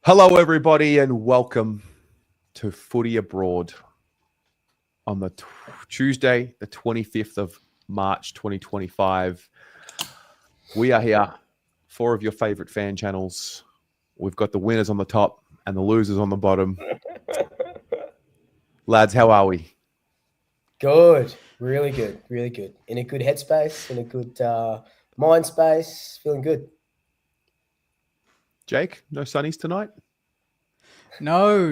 Hello, everybody, and welcome to Footy Abroad on the Tuesday, the 25th of March, 2025. We are here, four of your favorite fan channels. We've got the winners on the top and the losers on the bottom. Lads, how are we? Good. Really good. Really good. In a good headspace, in a good mind space, feeling good. Jake, no sunnies tonight? No.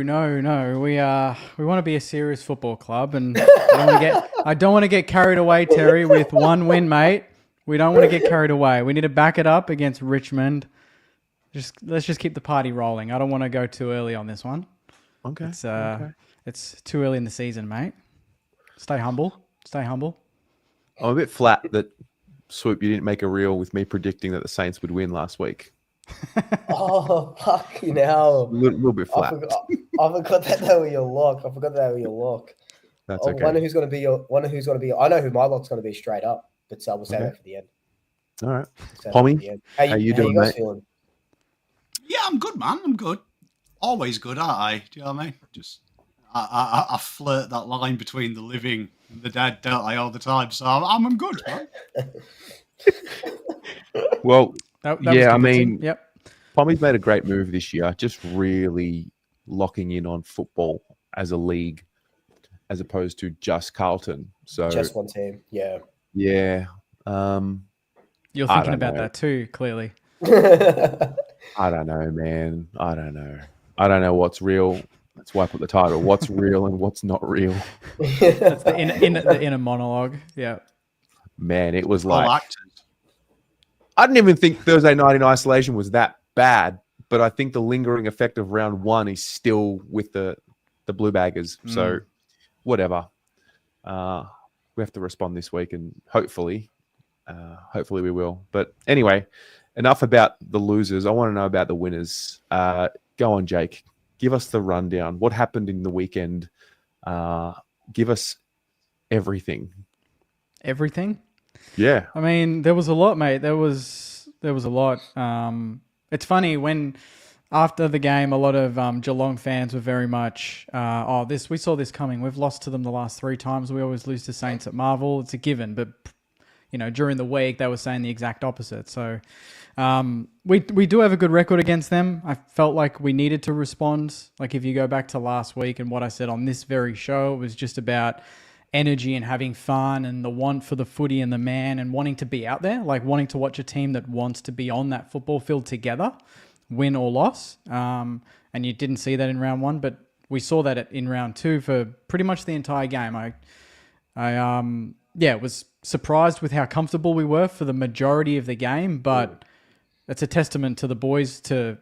We want to be a serious football club, and I don't want to get carried away, Terry, with one win, mate. We don't want to get carried away. We need to back it up against Richmond. Let's just keep the party rolling. I don't want to go too early on this one. Okay. It's too early in the season, mate. Stay humble. I'm a bit flat that Swoop, you didn't make a reel with me predicting that the Saints would win last week. Oh, fuck you now. A little bit flat. I forgot that they were your lock. That's okay. I wonder who's going to be I know who my lock's going to be straight up, but we'll save that for the end. All right. Pommy, how you doing, guys mate? feeling? Yeah, I'm good, man. I'm good. Always good, aren't I? Do you know what I mean? I flirt that line between the living and the dead, don't I, all the time? So I'm good, man. Well, That yeah, was convincing. Yep. Pommy's made a great move this year, just really locking in on football as a league as opposed to just Carlton. So Just one team, yeah. yeah. You're I thinking don't about know. that too, clearly. I don't know, man. I don't know what's real. Let's wipe up the title. What's real and what's not real. That's the inner monologue. Yeah. Man, it was All like actors. I didn't even think Thursday night in isolation was that bad, but I think the lingering effect of round one is still with the Blue Baggers. So whatever. We have to respond this week, and hopefully we will. But anyway, enough about the losers. I want to know about the winners. Go on, Jake. Give us the rundown. What happened in the weekend? Give us everything. Everything. Yeah. I mean, there was a lot, mate. There was a lot. It's funny when after the game, a lot of Geelong fans were very much, we saw this coming. We've lost to them the last 3 times. We always lose to Saints at Marvel. It's a given. But, during the week, they were saying the exact opposite. So we do have a good record against them. I felt like we needed to respond. Like if you go back to last week and what I said on this very show, it was just about energy and having fun and the want for the footy and the man and wanting to be out there, like wanting to watch a team that wants to be on that football field together, win or loss. And you didn't see that in round one, but we saw that in round two for pretty much the entire game. I was surprised with how comfortable we were for the majority of the game, but it's a testament to the boys to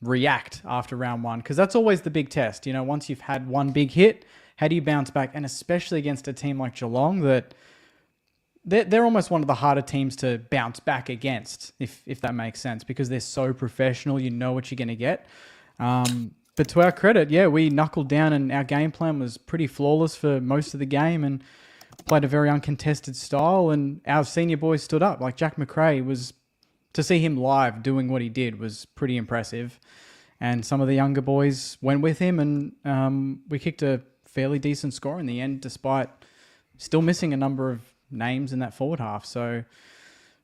react after round one, because that's always the big test. Once you've had one big hit, how do you bounce back? And especially against a team like Geelong, that they're almost one of the harder teams to bounce back against, if that makes sense, because they're so professional. You know what you're going to get. But to our credit, we knuckled down and our game plan was pretty flawless for most of the game and played a very uncontested style. And our senior boys stood up. Like Jack McRae to see him live doing what he did was pretty impressive. And some of the younger boys went with him, and we kicked a fairly decent score in the end, despite still missing a number of names in that forward half. So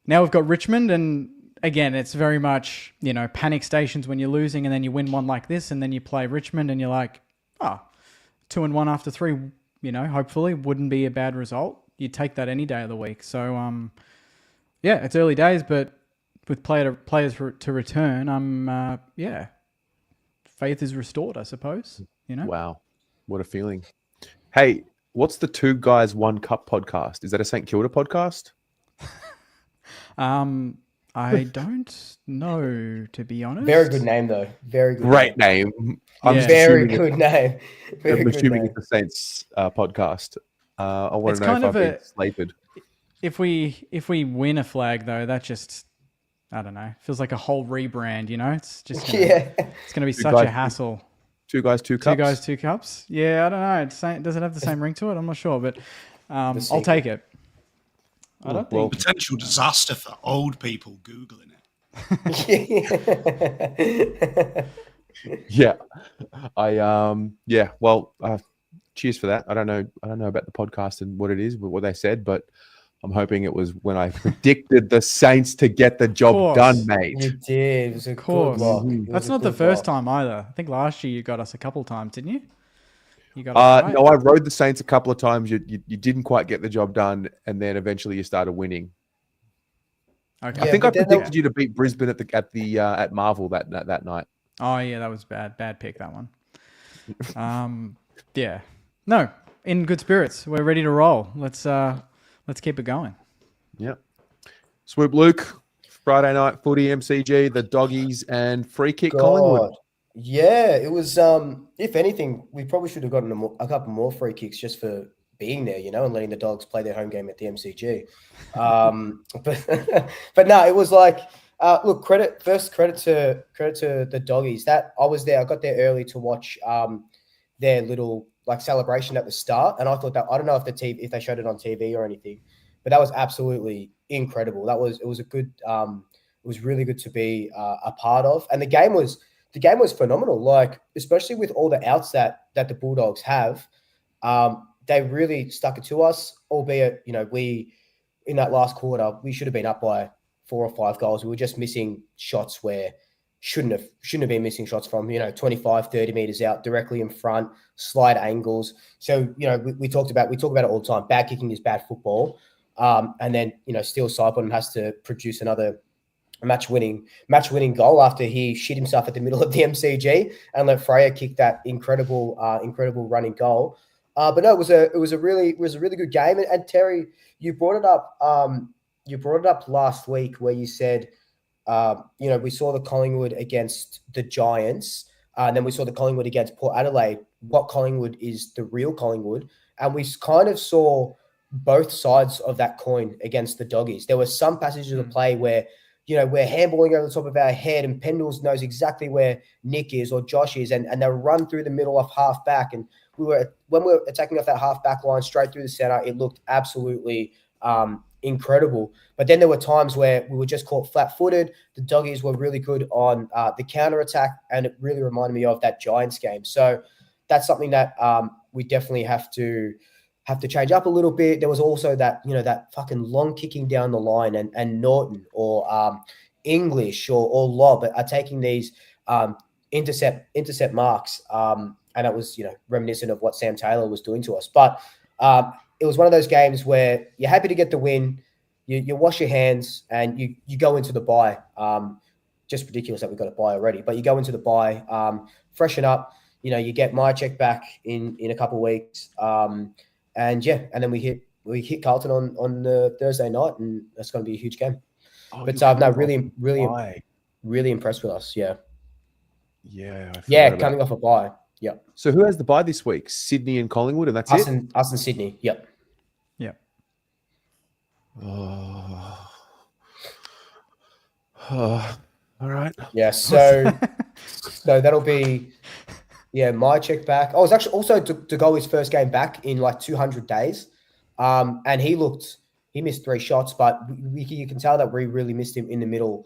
now we've got Richmond, and again, it's very much, panic stations when you're losing, and then you win one like this, and then you play Richmond, and you're like, 2-1 after 3, hopefully wouldn't be a bad result. You take that any day of the week. So, it's early days, but with players to return, faith is restored, I suppose. Wow. What a feeling. Hey, what's the Two Guys, One Cup podcast? Is that a St. Kilda podcast? I don't know, to be honest. Very good name, though. Very good. Great name. I'm Yeah. just Very assuming good name. Very I'm good assuming name. it's the Saints podcast. I want It's to know kind if of I've been slated. If we win a flag, though, that just, I don't know, feels like a whole rebrand. It's just it's gonna be such a hassle. Two guys, two cups. 2 guys, 2 cups. Yeah, I don't know. Does it have the same ring to it? I'm not sure, but I'll take it. I don't think. Potential disaster for old people Googling it. Yeah. Well, cheers for that. I don't know about the podcast and what it is, but what they said, but I'm hoping it was when I predicted the Saints to get the job Course. done, mate. You did. It was a good course. lock. Mhm. It was That's a not the good first lock. time either. I think last year you got us a couple times, didn't you? You got us right. No, I rode the Saints a couple of times. You didn't quite get the job done, and then eventually you started winning. Okay. I Yeah, think I but then predicted you to beat Brisbane at Marvel that night. Oh yeah, that was bad. Bad pick, that one. Yeah. No, in good spirits. We're ready to roll. Let's keep it going. Yep. Swoop Luke, Friday night footy, MCG, the doggies, and free kick Collingwood. God. Yeah, it was. If anything, we probably should have gotten a couple more free kicks just for being there, and letting the dogs play their home game at the MCG. But no, it was like, look, credit to the doggies. That I was there. I got there early to watch their little like celebration at the start, and I thought that I don't know if they showed it on TV or anything, but that was absolutely incredible. It was a good. It was really good to be a part of, and the game was phenomenal. Like, especially with all the outs that the Bulldogs have, they really stuck it to us. Albeit, we in that last quarter we should have been up by 4 or 5 goals. We were just missing shots where shouldn't have been missing shots from 25, 30 meters out, directly in front, slight angles. So we talk about it all the time. Bad kicking is bad football, and then Steele Sidebottom has to produce another match-winning goal after he shit himself at the middle of the MCG and let Freya kick that incredible running goal. But no, it was a really good game. And Terry, you brought it up. You brought it up last week where you said, we saw the Collingwood against the Giants, and then we saw the Collingwood against Port Adelaide. What Collingwood is the real Collingwood, and we kind of saw both sides of that coin against the Doggies. There were some passages of the play where we're handballing over the top of our head and Pendles knows exactly where Nick is or Josh is, and they'll run through the middle of half back. And when we were attacking off that half back line straight through the center, it looked absolutely incredible. But then there were times where we were just caught flat-footed. The Doggies were really good on the counter-attack, and it really reminded me of that Giants game. So that's something that we definitely have to change up a little bit. There was also that, that fucking long kicking down the line, and Norton or English or Lobb are taking these intercept marks. And that was, reminiscent of what Sam Taylor was doing to us. But it was one of those games where you're happy to get the win. You wash your hands and you go into the bye. Just ridiculous that we got a bye already, but you go into the bye, freshen up. You get my check back in a couple of weeks. And then we hit Carlton on the Thursday night, and that's going to be a huge game. Oh, But no, really impressed with us. Yeah. Yeah. Coming off a bye. Yep. So who has the bye this week? Sydney and Collingwood, and that's Us it. And Sydney. Yep. Yep. Oh. All right. Yeah. So that'll be. Yeah, my check back. I was actually also to go his first game back in like 200 days. And he missed 3 shots, but you can tell that we really missed him in the middle.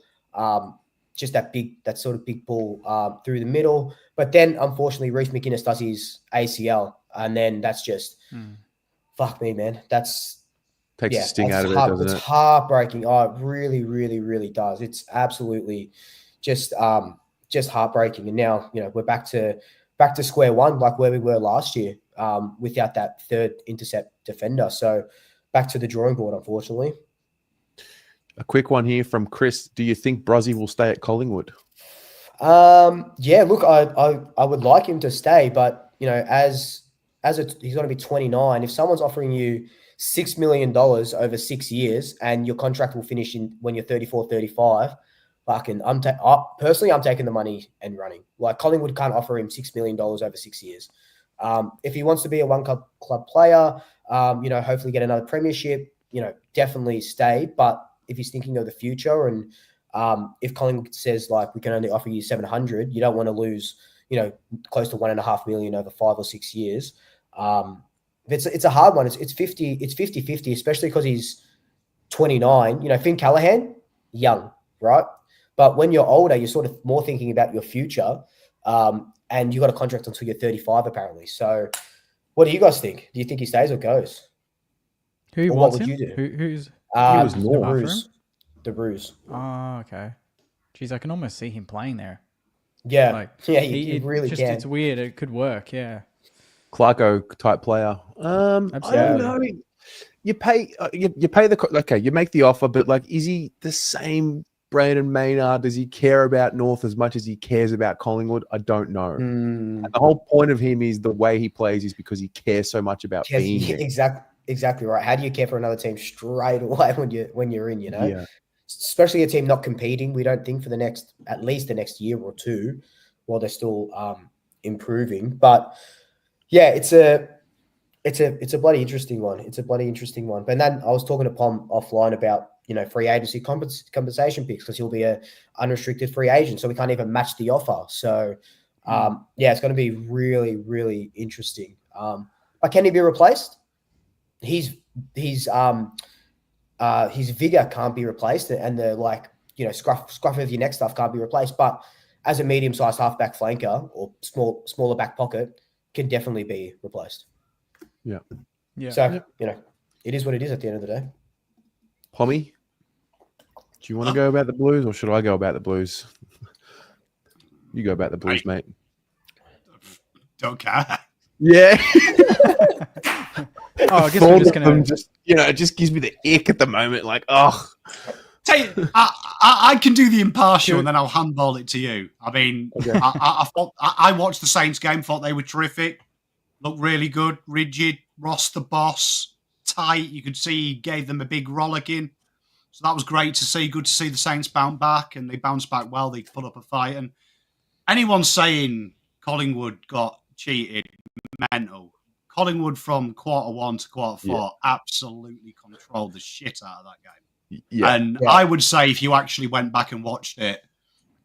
Just that sort of big ball through the middle. But then, unfortunately, Reece McInnes does his ACL. And then that's just, fuck me, man. Takes the sting out of it, doesn't it? It's heartbreaking. Oh, it really, really, really does. It's absolutely just heartbreaking. And now, we're back to square one, like where we were last year, without that third intercept defender. So back to the drawing board, unfortunately. A quick one here from Chris. Do you think Brozzy will stay at Collingwood? Yeah, look, I would like him to stay, but he's going to be 29. If someone's offering you $6 million over 6 years and your contract will finish when you're 34, 35, personally, I'm taking the money and running. Like, Collingwood can't offer him $6 million over 6 years. If he wants to be a one club player, hopefully get another premiership, definitely stay. But if he's thinking of the future, and if Collingwood says like we can only offer you 700, you don't want to lose, close to $1.5 million over 5 or 6 years. It's a hard one. It's 50-50, especially because he's 29. Finn Callahan, young, right? But when you're older, you're sort of more thinking about your future. And you got a contract until you're 35, apparently. So, what do you guys think? Do you think he stays or goes? Who Or wants what would him? you do? Who's was The North. Bruise. The Bruise. Oh, okay. Jeez, I can almost see him playing there. Yeah, Like, yeah, you really can. It's weird. It could work. Yeah. Clarko type player. I don't know. You pay you pay you make the offer, but like, is he the same Brandon Maynard? Does he care about North as much as he cares about Collingwood? I don't know. And the whole point of him is the way he plays is because he cares so much about being there. Exactly right. How do you care for another team straight away when you're in? You know, Yeah. Especially a team not competing. We don't think for at least the next year or two, while they're still improving. But yeah, it's a bloody interesting one. It's a bloody interesting one. But then I was talking to Pom offline about, free agency compensation picks, because he'll be a unrestricted free agent, so we can't even match the offer. So it's going to be really, really interesting. But can he be replaced? His vigor can't be replaced, and the scruff of your neck stuff can't be replaced. But as a medium-sized halfback flanker or smaller back pocket, can definitely be replaced. Yeah. So, it is what it is at the end of the day. Pommy, do you want to go about the Blues, or should I go about the Blues? You go about the Blues, mate. Don't care. Yeah. I guess we're just going to... it just gives me the ick at the moment. Like, oh. Tell you, I can do the impartial, and then I'll handball it to you. I mean, okay. I watched the Saints game, thought they were terrific. Looked really good, rigid. Ross the boss, tight. You could see he gave them a big rollicking. So that was great to see. Good to see the Saints bounce back, and they bounced back well. They put up a fight. And anyone saying Collingwood got cheated, mental. Collingwood from quarter 1 to quarter 4 absolutely controlled the shit out of that game. Yeah. And I would say if you actually went back and watched it,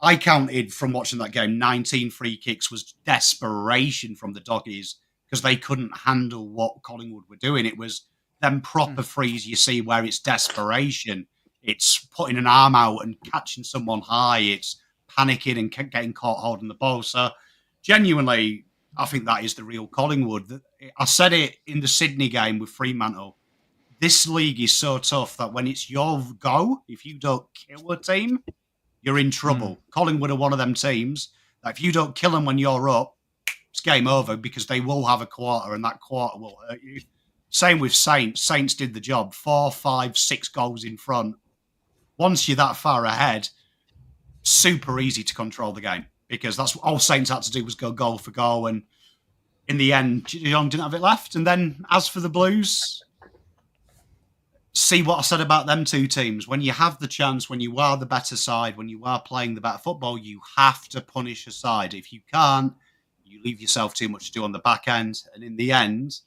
I counted from watching that game 19 free kicks was desperation from the doggies, because they couldn't handle what Collingwood were doing. It was them proper frees you see where it's desperation. It's putting an arm out and catching someone high. It's panicking and getting caught holding the ball. So genuinely, I think that is the real Collingwood. I said it in the Sydney game with Fremantle. This league is so tough that when it's your go, if you don't kill a team, you're in trouble. Collingwood are one of them teams that if you don't kill them when you're up, it's game over, because they will have a quarter, and that quarter will hurt you. Same with Saints. Saints did the job. 4, 5, 6 goals in front. Once you're that far ahead, super easy to control the game, because that's all Saints had to do was go goal for goal, and in the end, Young didn't have it left. And then as for the Blues, see what I said about them two teams. When you have the chance, when you are the better side, when you are playing the better football, you have to punish a side. If you can't, you leave yourself too much to do on the back end. And in the end,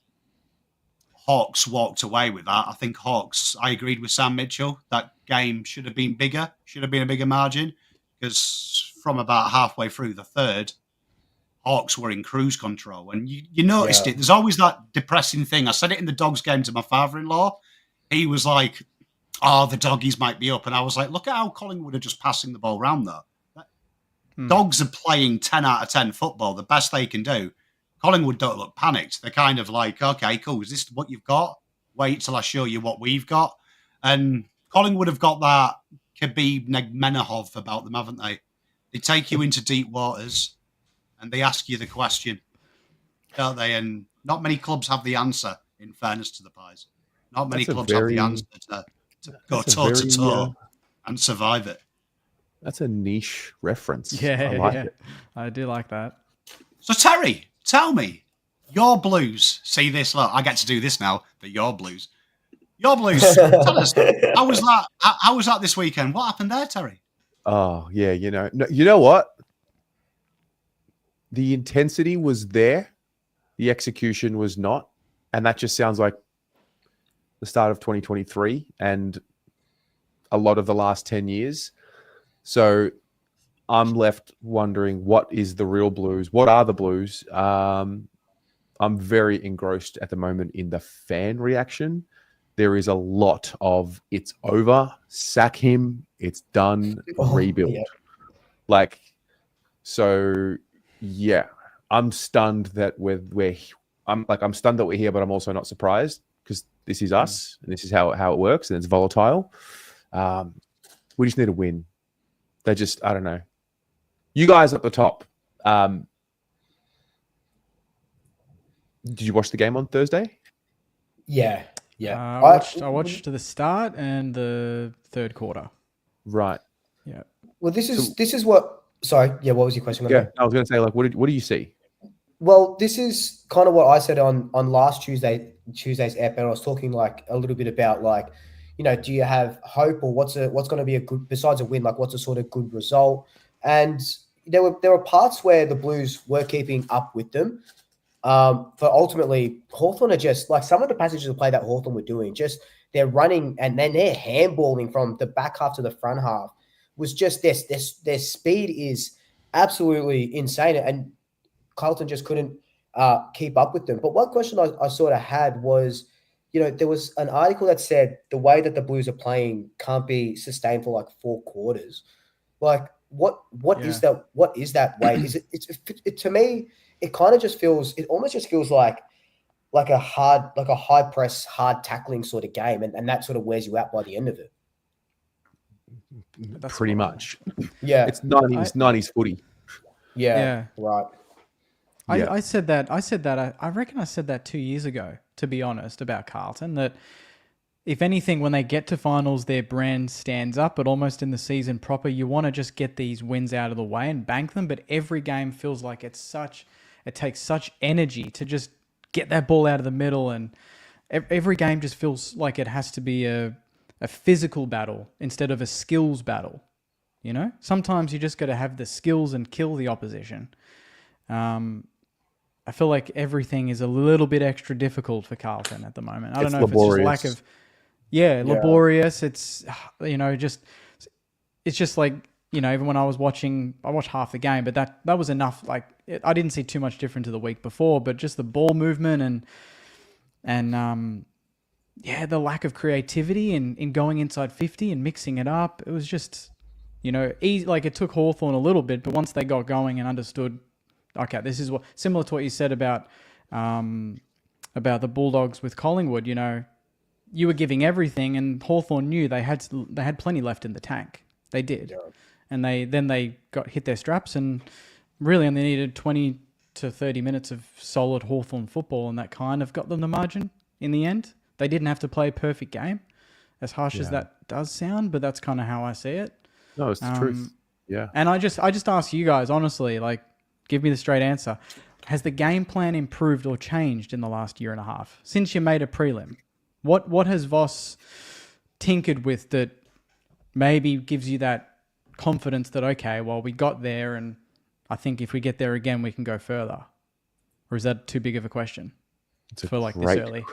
Hawks walked away with that. I think Hawks, I agreed with Sam Mitchell. That game should have been bigger, should have been a bigger margin, because from about halfway through the third, Hawks were in cruise control. And you noticed it. There's always that depressing thing. I said it in the Dogs game to my father-in-law. He was like, the doggies might be up. And I was like, look at how Collingwood are just passing the ball around, though. Dogs are playing 10 out of 10 football, the best they can do. Collingwood don't look panicked. They're kind of like, okay, cool. Is this what you've got? Wait till I show you what we've got. And Collingwood have got that Khabib Nurmagomedov about them, haven't they? They take you into deep waters and they ask you the question, don't they? And not many clubs have the answer, in fairness to the Pies. Not many clubs have the answer to go toe-to-toe and survive it. That's a niche reference. Yeah, I like it. I do like that. So, Terry, tell me, your Blues, see this, look, I get to do this now, but your Blues. Your Blues, tell us, how was that this weekend? What happened there, Terry? Oh, yeah, you know what? The intensity was there. The execution was not. And that just sounds like the start of 2023 and a lot of the last 10 years. So I'm left wondering, what is the real Blues? What are the Blues? I'm very engrossed at the moment in the fan reaction. There is a lot of it's over, sack him, it's done, rebuild. Yeah. Like, so Yeah, I'm stunned that I'm stunned that we're here, but I'm also not surprised because this is us and this is how it works, and it's volatile. We just need a win. I don't know. You guys at the top. Did you watch the game on Thursday? Yeah. I watched to the start and the third quarter. Right. Yeah. Well, this is what. Sorry. Yeah. What was your question? Yeah, I was going to say, like, what do you see? Well, this is kind of what I said on last Tuesday's ep, and I was talking like a little bit about like, do you have hope or what's going to be a good, besides a win, like what's a sort of good result? And there were parts where the Blues were keeping up with them. But ultimately, Hawthorn are just like some of the passages of play that Hawthorn were doing, just they're running and then they're handballing from the back half to the front half was just their speed is absolutely insane. And Carlton just couldn't keep up with them. But one question I sort of had was, there was an article that said the way that the Blues are playing can't be sustained for like 4 quarters. Like what is that? What is that way? Is it to me? It kind of just feels. It almost just feels like a high press, hard tackling sort of game, and that sort of wears you out by the end of it. That's pretty much. Yeah, it's 90s footy. Yeah. Right. I said that. I reckon I said that 2 years ago, to be honest, about Carlton, that if anything, when they get to finals, their brand stands up, but almost in the season proper, you want to just get these wins out of the way and bank them. But every game feels like it takes such energy to just get that ball out of the middle. And every game just feels like it has to be a physical battle instead of a skills battle. Sometimes you just got to have the skills and kill the opposition. I feel like everything is a little bit extra difficult for Carlton at the moment. I don't know if it's just lack of, laborious. It's, it's just like, even when I watched half the game, but that was enough. Like I didn't see too much different to the week before, but just the ball movement and the lack of creativity in going inside 50 and mixing it up. It was just, easy. Like it took Hawthorn a little bit, but once they got going and understood, okay, this is similar to what you said about the Bulldogs with Collingwood. You were giving everything, and Hawthorn knew they had plenty left in the tank. They did, and they got hit their straps, and really only needed 20 to 30 minutes of solid Hawthorn football, and that kind of got them the margin in the end. They didn't have to play a perfect game, as harsh as that does sound, but that's kind of how I see it. No, it's the truth. Yeah, and I just ask you guys honestly, like. Give me the straight answer. Has the game plan improved or changed in the last year and a half since you made a prelim? What has Voss tinkered with that maybe gives you that confidence that, okay, well, we got there and I think if we get there again, we can go further? Or is that too big of a question for like this early?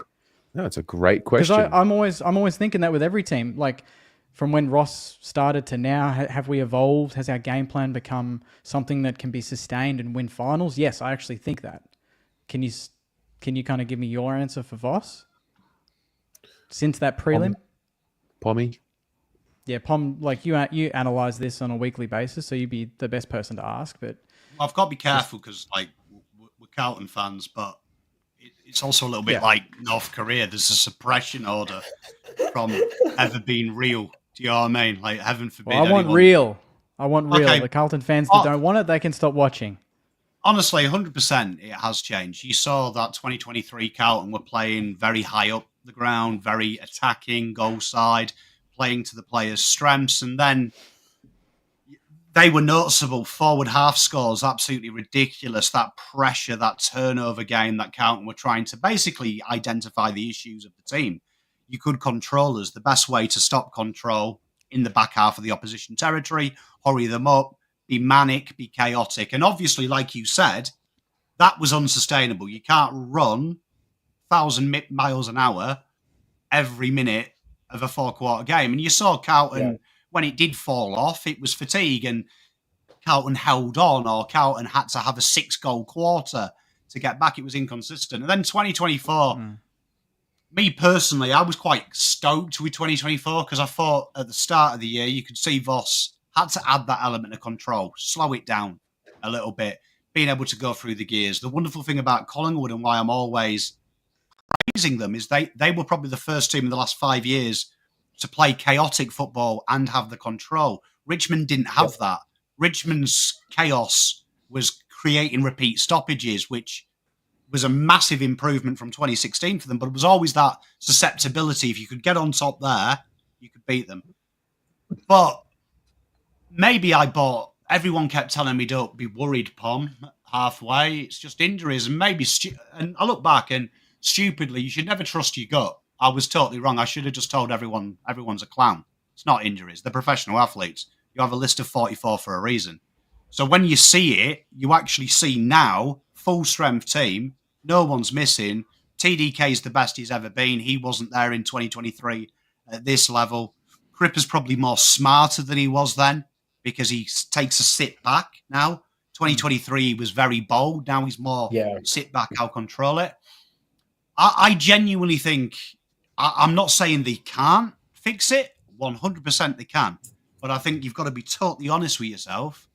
No, it's a great question. Because I'm always thinking that with every team. Like from when Ross started to now, have we evolved? Has our game plan become something that can be sustained and win finals? Yes, I actually think that. Can you kind of give me your answer for Voss? Since that prelim? Pommy? Yeah, Pom, like you analyze this on a weekly basis, so you'd be the best person to ask. But I've got to be careful because like we're Carlton fans, but it's also a little bit like North Korea. There's a suppression order from ever being real. Do you know what I mean? Like, heaven forbid. Well, I want real. Okay. The Carlton fans that don't want it, they can stop watching. Honestly, 100% it has changed. You saw that 2023 Carlton were playing very high up the ground, very attacking, goal side, playing to the players' strengths. And then they were noticeable. Forward half scores, absolutely ridiculous. That pressure, that turnover game that Carlton were trying to basically identify the issues of the team. You could control us. The best way to stop control in the back half of the opposition territory, hurry them up, be manic, be chaotic. And obviously, like you said, that was unsustainable. You can't run 1,000 miles an hour every minute of a 4-quarter game. And you saw Carlton, when it did fall off, it was fatigue and Carlton held on, or Carlton had to have a 6-goal quarter to get back. It was inconsistent. And then 2024... Me personally, I was quite stoked with 2024 because I thought at the start of the year you could see Voss had to add that element of control, slow it down a little bit, being able to go through the gears. The wonderful thing about Collingwood and why I'm always praising them is they were probably the first team in the last 5 years to play chaotic football and have the control. Richmond didn't have that. Richmond's chaos was creating repeat stoppages, which was a massive improvement from 2016 for them, but it was always that susceptibility. If you could get on top there, you could beat them. But maybe everyone kept telling me, don't be worried, Pom, halfway. It's just injuries. And maybe, and I look back and stupidly, you should never trust your gut. I was totally wrong. I should have just told everyone's a clown. It's not injuries. They're professional athletes. You have a list of 44 for a reason. So when you see it, you actually see now, full strength team, no one's missing. TDK is the best he's ever been. He wasn't there in 2023 at this level. Cripper's probably more smarter than he was then because he takes a sit back now. 2023 he was very bold. Now he's more sit back, I'll control it. I genuinely think, I'm not saying they can't fix it. 100% they can. But I think you've got to be totally honest with yourself.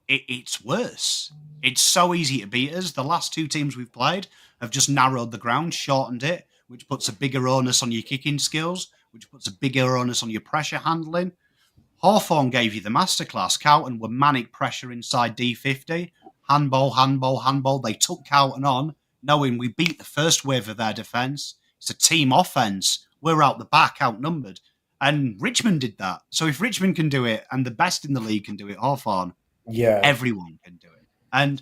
It's worse. It's so easy to beat us. The last two teams we've played have just narrowed the ground, shortened it, which puts a bigger onus on your kicking skills, which puts a bigger onus on your pressure handling. Hawthorn gave you the masterclass. Carlton were manic pressure inside D50. Handball. They took Carlton on, knowing we beat the first wave of their defence. It's a team offence. We're out the back, outnumbered. And Richmond did that. So if Richmond can do it, and the best in the league can do it, Hawthorn, everyone can do it. And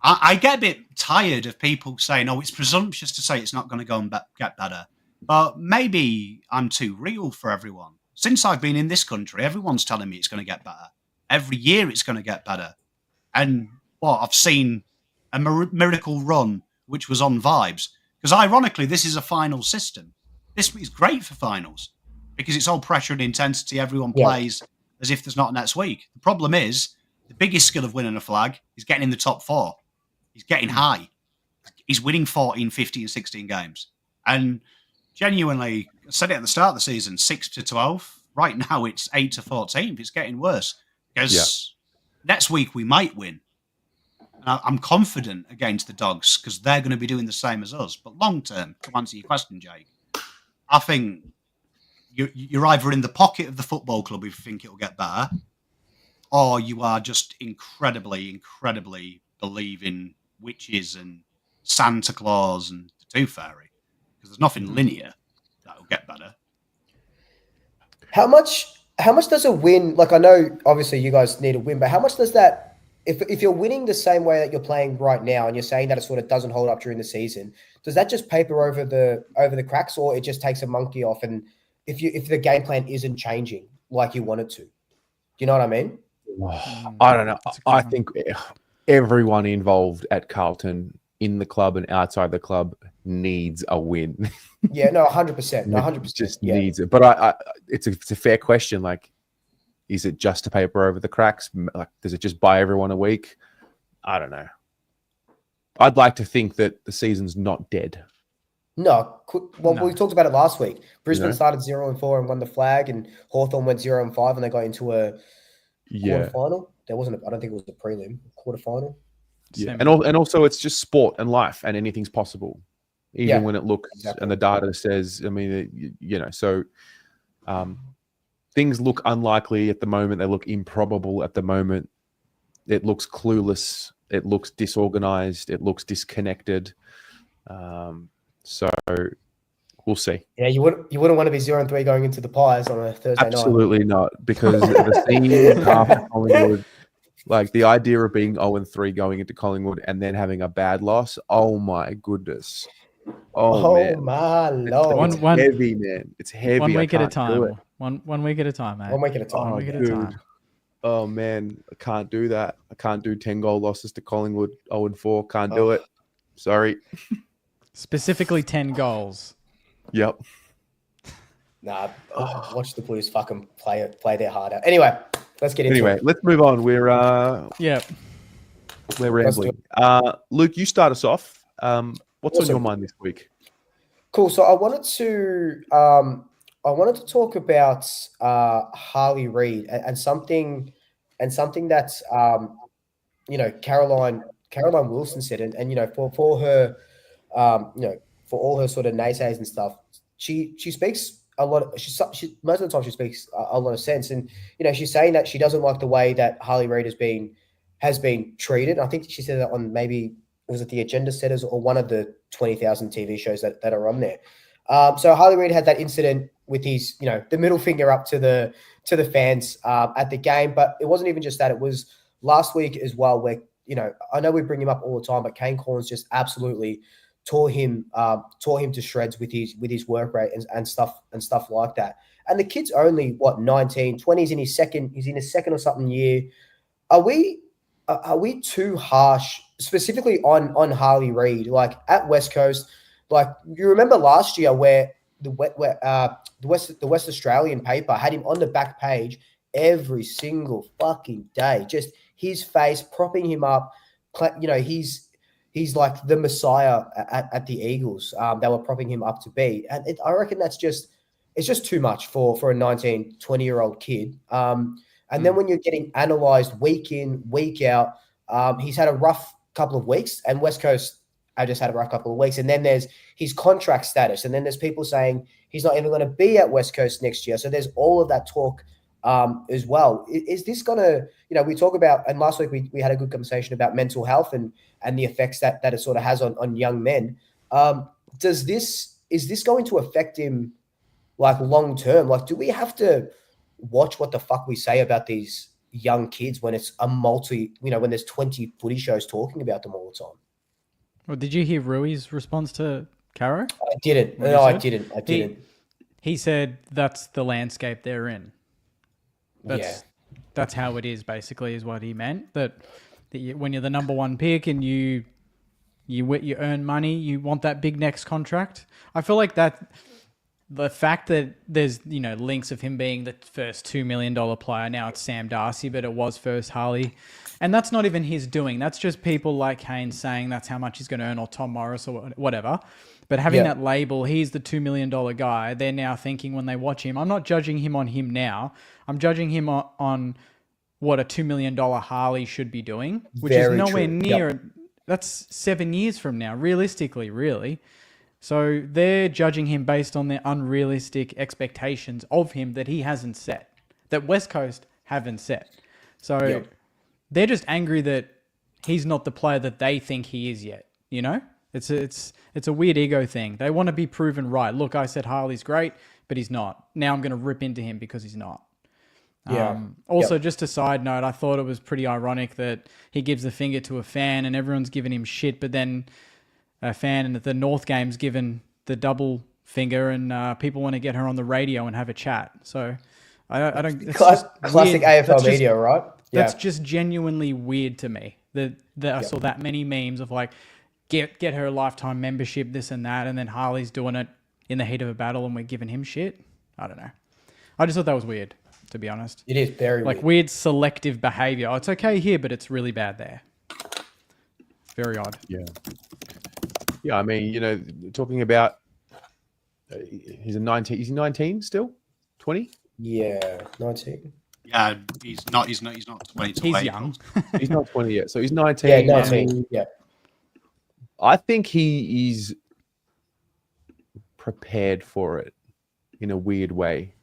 I get a bit tired of people saying, it's presumptuous to say it's not going to go and get better. But maybe I'm too real for everyone. Since I've been in this country, everyone's telling me it's going to get better. Every year it's going to get better. And I've seen a miracle run, which was on vibes. Because ironically, this is a final system. This is great for finals because it's all pressure and intensity. Everyone plays as if there's not next week. The problem is the biggest skill of winning a flag is getting in the top four. He's getting high. He's winning 14, 15, 16 games. And genuinely, I said it at the start of the season, 6-12. Right now, it's 8-14. It's getting worse because next week we might win. And I'm confident against the Dogs because they're going to be doing the same as us. But long term, to answer your question, Jake, I think you're either in the pocket of the football club if you think it'll get better, or you are just incredibly, incredibly believing witches and Santa Claus and the Tooth Fairy. Because there's nothing linear that'll get better. How much does a win, like I know obviously you guys need a win, but how much does that, if you're winning the same way that you're playing right now and you're saying that it sort of doesn't hold up during the season, does that just paper over the cracks, or it just takes a monkey off? And if the game plan isn't changing like you want it to, do you know what I mean? I don't know. I think everyone involved at Carlton, in the club and outside the club, needs a win. Yeah, no, 100%. No, 100%. Just needs it. But it's a fair question. Like, is it just to paper over the cracks? Like, does it just buy everyone a week? I don't know. I'd like to think that the season's not dead. No. We talked about it last week. Brisbane started 0-4 and won the flag, and Hawthorn went 0-5 and they got into a quarterfinal. There wasn't. I don't think it was the prelim. Quarterfinal. Yeah, and also it's just sport and life, and anything's possible, even when it looks and the data says. I mean, so things look unlikely at the moment. They look improbable at the moment. It looks clueless. It looks disorganized. It looks disconnected. So we'll see. Yeah, you wouldn't want to be 0-3 going into the Pies on a Thursday night. Absolutely not, because the scene after Collingwood, like the idea of being 0-3 going into Collingwood and then having a bad loss. Oh my goodness. Oh man. My Lord. It's heavy, man. It's heavy. 1 week at a time. One week at a time, mate. 1 week at a time. 1 week at a time. Oh man, I can't do that. I can't do 10 goal losses to Collingwood 0-4. Can't do it. Sorry. Specifically 10 goals. Yep. Nah, watch the Blues fucking play their heart out. Anyway, let's get into it. Let's move on. We're rambling. Luke, you start us off. What's on your mind this week? Cool. So I wanted to talk about Harley Reid and something that's Caroline Wilson said, and for her, for all her sort of naysays and stuff, she speaks a lot. She most of the time she speaks a lot of sense, and she's saying that she doesn't like the way that Harley Reid has been treated. I think she said that on maybe was it the Agenda Setters or one of the 20,000 TV shows that are on there. So Harley Reid had that incident with his, the middle finger up to the fans at the game, but it wasn't even just that. It was last week as well, where I know we bring him up all the time, but Kane Cornes just absolutely tore him to shreds with his work rate and stuff like that. And the kid's only 19, 20. He's in his second or something year. Are we too harsh, specifically on Harley Reid, like at West Coast? Like, you remember last year where the West Australian paper had him on the back page every single fucking day, just his face propping him up. He's like the messiah at the Eagles. They were propping him up to be, and I reckon it's just too much for a 19, 20-year-old kid. And then when you're getting analysed week in, week out, he's had a rough couple of weeks, and West Coast have just had a rough couple of weeks. And then there's his contract status, and then there's people saying he's not even going to be at West Coast next year. So there's all of that talk as well. Is this going to, we talk about, and last week we had a good conversation about mental health and the effects that it sort of has on young men. Is this going to affect him like long term? Like, do we have to watch what the fuck we say about these young kids when it's when there's 20 footy shows talking about them all the time? Well, did you hear Rui's response to Caro? I didn't. No, I didn't. He said that's the landscape they're in. That's how it is, basically, is what he meant. That when you're the number one pick and you earn money, you want that big next contract. I feel like that the fact that there's links of him being the first $2 million player, now it's Sam Darcy, but it was first Harley, and that's not even his doing. That's just people like Haynes saying that's how much he's going to earn, or Tom Morris or whatever. But having that label, he's the $2 million guy, they're now thinking when they watch him, I'm not judging him on him now. I'm judging him on what a $2 million Harley should be doing, which is nowhere near. Yep. That's 7 years from now, realistically, really. So they're judging him based on their unrealistic expectations of him that he hasn't set, that West Coast haven't set. So they're just angry that he's not the player that they think he is yet. It's a weird ego thing. They want to be proven right. Look, I said Harley's great, but he's not. Now I'm going to rip into him because he's not. Also, just a side note, I thought it was pretty ironic that he gives the finger to a fan and everyone's giving him shit, but then a fan at the North game's given the double finger, and people want to get her on the radio and have a chat. So I don't. It's classic AFL media, right? That's just genuinely weird to me. That I saw that many memes of like, get her a lifetime membership, this and that, and then Harley's doing it in the heat of a battle, and we're giving him shit. I don't know. I just thought that was weird, to be honest. It is very weird selective behavior. Oh, it's okay here, but it's really bad there. Very odd. Yeah. Yeah, I mean, talking about he's a 19. Is he 19 still? 20? Yeah, 19. Yeah, he's not 20. He's young. He's not 20 yet. So he's 19. Yeah, 19. I think he is prepared for it in a weird way.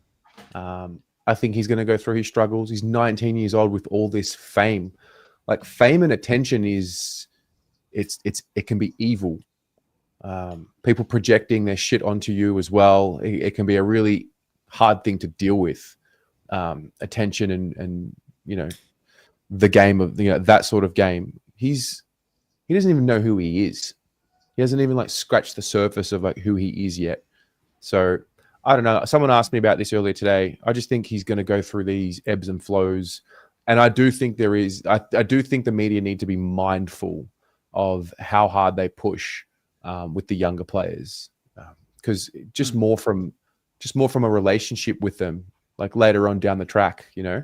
I think he's going to go through his struggles. He's 19 years old with all this fame. Like, fame and attention it can be evil. People projecting their shit onto you as well. It can be a really hard thing to deal with. Attention and the game of that sort of game. He doesn't even know who he is. He hasn't even scratched the surface of who he is yet. So I don't know. Someone asked me about this earlier today. I just think he's going to go through these ebbs and flows, and I do think I do think the media need to be mindful of how hard they push with the younger players, because just more from a relationship with them, like later on down the track, Yeah.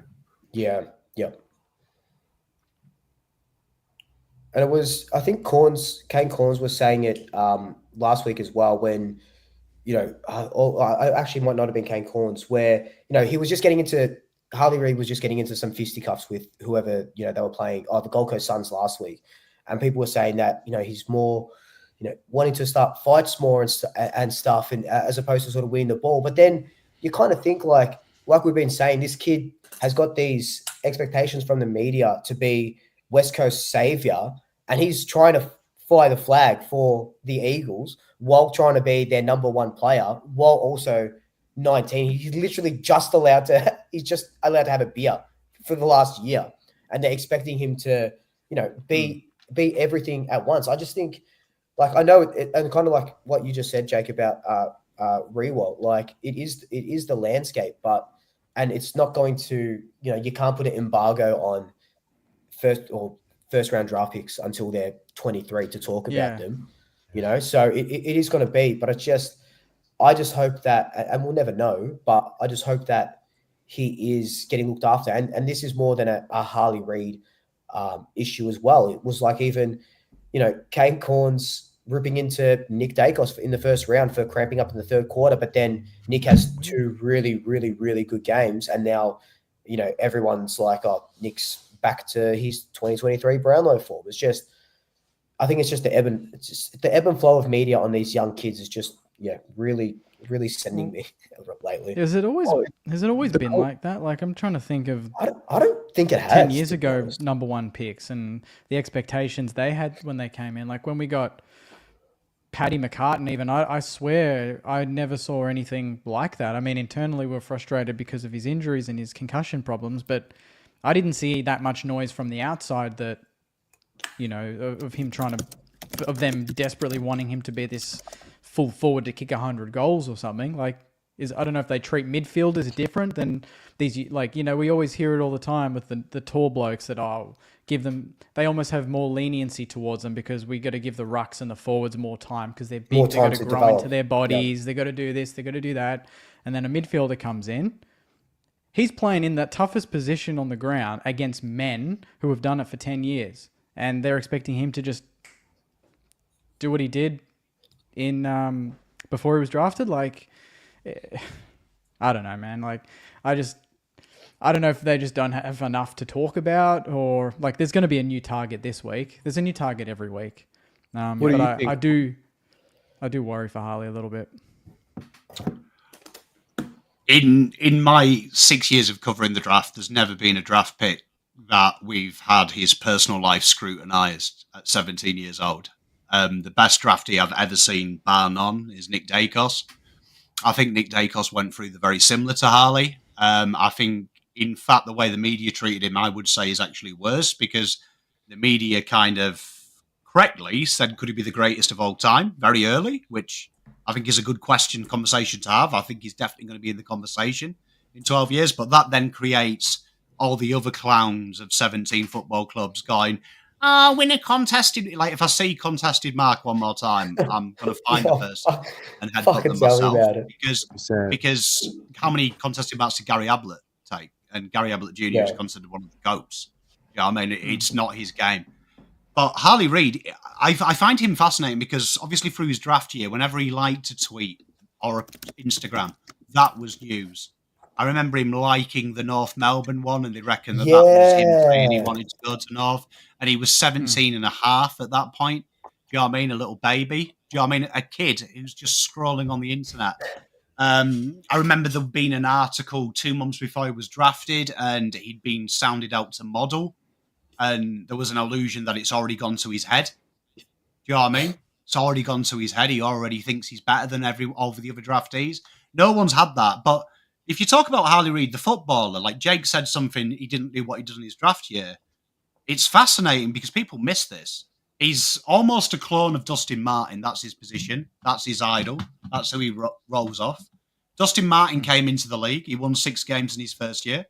And it was, I think Kane Cornes was saying it last week as well, when, I actually might not have been Kane Cornes, where, he was just getting into Harley Reid was just getting into some fisticuffs with whoever, they were playing, the Gold Coast Suns last week. And people were saying that, he's more, wanting to start fights more and stuff, and as opposed to sort of winning the ball. But then you kind of think like we've been saying, this kid has got these expectations from the media to be West Coast savior, and he's trying to fly the flag for the Eagles while trying to be their number one player, while also 19. He's literally just allowed to have a beer for the last year, and they're expecting him to, be everything at once. I just think, like, I know it, and kind of like what you just said, Jake, about Rewalt, like it is the landscape, and it's not going to, you can't put an embargo on first round draft picks until they're 23 to talk about them, so it is going to be, but I just hope that, and we'll never know, but I just hope that he is getting looked after. And this is more than a Harley Reid issue as well. It was like even, Kane Corns ripping into Nick Dacos in the first round for cramping up in the third quarter, but then Nick has two really, really, really good games. And now, everyone's like, oh, Nick's back to his 2023 Brownlow form. I think it's just the ebb and flow of media on these young kids is just, really, really sending me lately. Has it always been like that? Like, I'm trying to think of. I don't think it has. 10 years ago, number one picks and the expectations they had when they came in. Like when we got Paddy McCartan, even, I swear I never saw anything like that. I mean, internally we're frustrated because of his injuries and his concussion problems, but I didn't see that much noise from the outside that, of him of them desperately wanting him to be this full forward to kick 100 goals or something. Like, I don't know if they treat midfielders different than these, like, we always hear it all the time with the tall blokes that, they almost have more leniency towards them because we got to give the rucks and the forwards more time because they're big, they got to grow into their bodies, they got to do this, they got to do that. And then a midfielder comes in, he's playing in that toughest position on the ground against men who have done it for 10 years. And they're expecting him to just do what he did in before he was drafted. Like, I don't know, man. Like, I don't know if they just don't have enough to talk about, or like there's going to be a new target this week. There's a new target every week. But I do worry for Harley a little bit. In my 6 years of covering the draft, there's never been a draft pick that we've had his personal life scrutinised at 17 years old. The best draftee I've ever seen, bar none, is Nick Dacos. I think Nick Dacos went through the very similar to Harley. I think, in fact, the way the media treated him, I would say, is actually worse because the media kind of correctly said, could he be the greatest of all time very early, which I think is a good conversation to have. I think he's definitely going to be in the conversation in 12 years. But that then creates all the other clowns of 17 football clubs going, win a contested. Like, if I see contested mark one more time, I'm going to find the person and headbutt them myself. Because how many contested marks did Gary Ablett take? And Gary Ablett Jr. is considered one of the GOATs. I mean, it's not his game. But Harley Reid, I find him fascinating because obviously through his draft year, whenever he liked a tweet or Instagram, that was news. I remember him liking the North Melbourne one, and they reckon that was him saying he wanted to go to North. And he was 17 and a half at that point. Do you know what I mean? A little baby. Do you know what I mean? A kid who's just scrolling on the internet. I remember there being an article 2 months before he was drafted, and he'd been sounded out to model. And there was an allusion that it's already gone to his head. Do you know what I mean? It's already gone to his head. He already thinks he's better than all of the other draftees. No one's had that. But if you talk about Harley Reid, the footballer, like Jake said something, he didn't do what he does in his draft year. It's fascinating because people miss this. He's almost a clone of Dustin Martin. That's his position. That's his idol. That's who he rolls off. Dustin Martin came into the league. He won 6 games in his first year.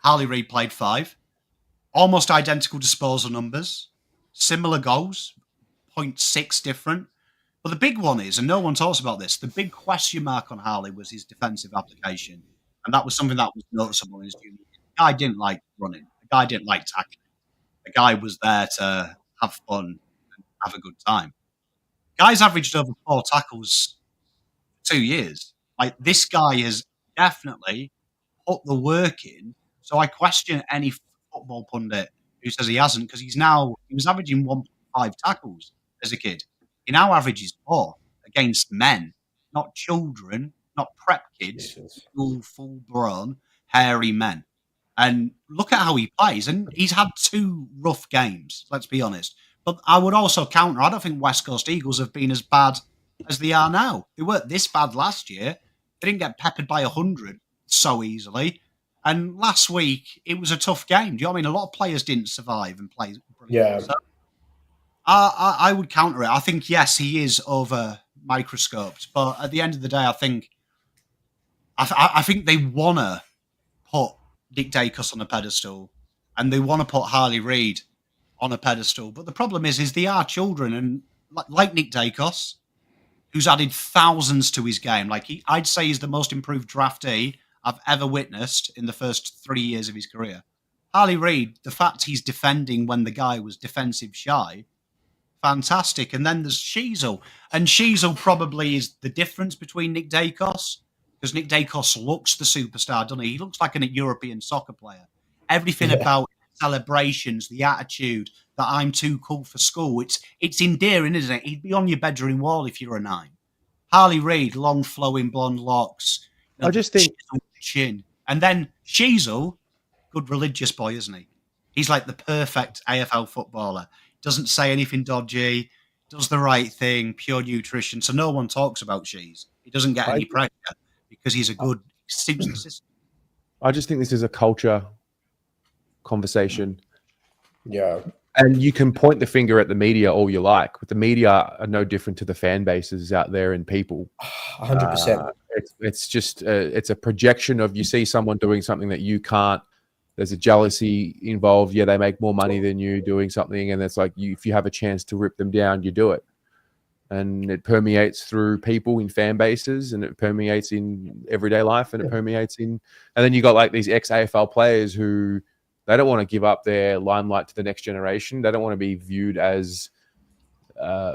Harley Reid played 5. Almost identical disposal numbers. Similar goals. 0.6 different. But the big one is, and no one talks about this, the big question mark on Harley was his defensive application. And that was something that was noticeable in his junior year. The guy didn't like running. The guy didn't like tackling. The guy was there to have fun and have a good time. Guy's averaged over 4 tackles 2 years. Like, this guy has definitely put the work in. So I question any football pundit who says he hasn't, because he was averaging 1.5 tackles as a kid. He now averages 4 against men, not children, not prep kids, full grown, hairy men. And look at how he plays. And he's had 2 rough games, let's be honest. But I would also counter, I don't think West Coast Eagles have been as bad as they are now. They weren't this bad last year. They didn't get peppered by 100 so easily. And last week, it was a tough game. Do you know what I mean? A lot of players didn't survive and play brilliantly. Yeah. So I would counter it. I think, yes, he is over microscoped. But at the end of the day, I think they want to put Nick Dacus on a pedestal, and they want to put Harley Reid on a pedestal. But the problem is they are children, and like Nick Dacus, who's added thousands to his game. I'd say he's the most improved draftee I've ever witnessed in the first 3 years of his career. Harley Reid, the fact he's defending when the guy was defensive shy, fantastic. And then there's Sheasel. And Sheasel probably is the difference between Nick Dacus, because Nick Dacus looks the superstar, doesn't he? He looks like a European soccer player. Everything about celebrations, the attitude that I'm too cool for school, it's endearing, isn't it? He'd be on your bedroom wall if you're a 9. Harley Reid, long flowing blonde locks. I just think chin. And then Sheasel, good religious boy, isn't he? He's like the perfect AFL footballer. Doesn't say anything dodgy, does the right thing, pure nutrition. So no one talks about Shees. He doesn't get any pressure because he's a good system. I just think this is a culture conversation. Yeah. And you can point the finger at the media all you like, but the media are no different to the fan bases out there and people. 100%. It's just it's a projection of, you see someone doing something that you can't. There's a jealousy involved. Yeah, they make more money than you doing something, and it's like if you have a chance to rip them down, you do it. And it permeates through people in fan bases, and it permeates in everyday life, and it permeates in. And then you got like these ex-AFL players who they don't want to give up their limelight to the next generation. They don't want to be viewed as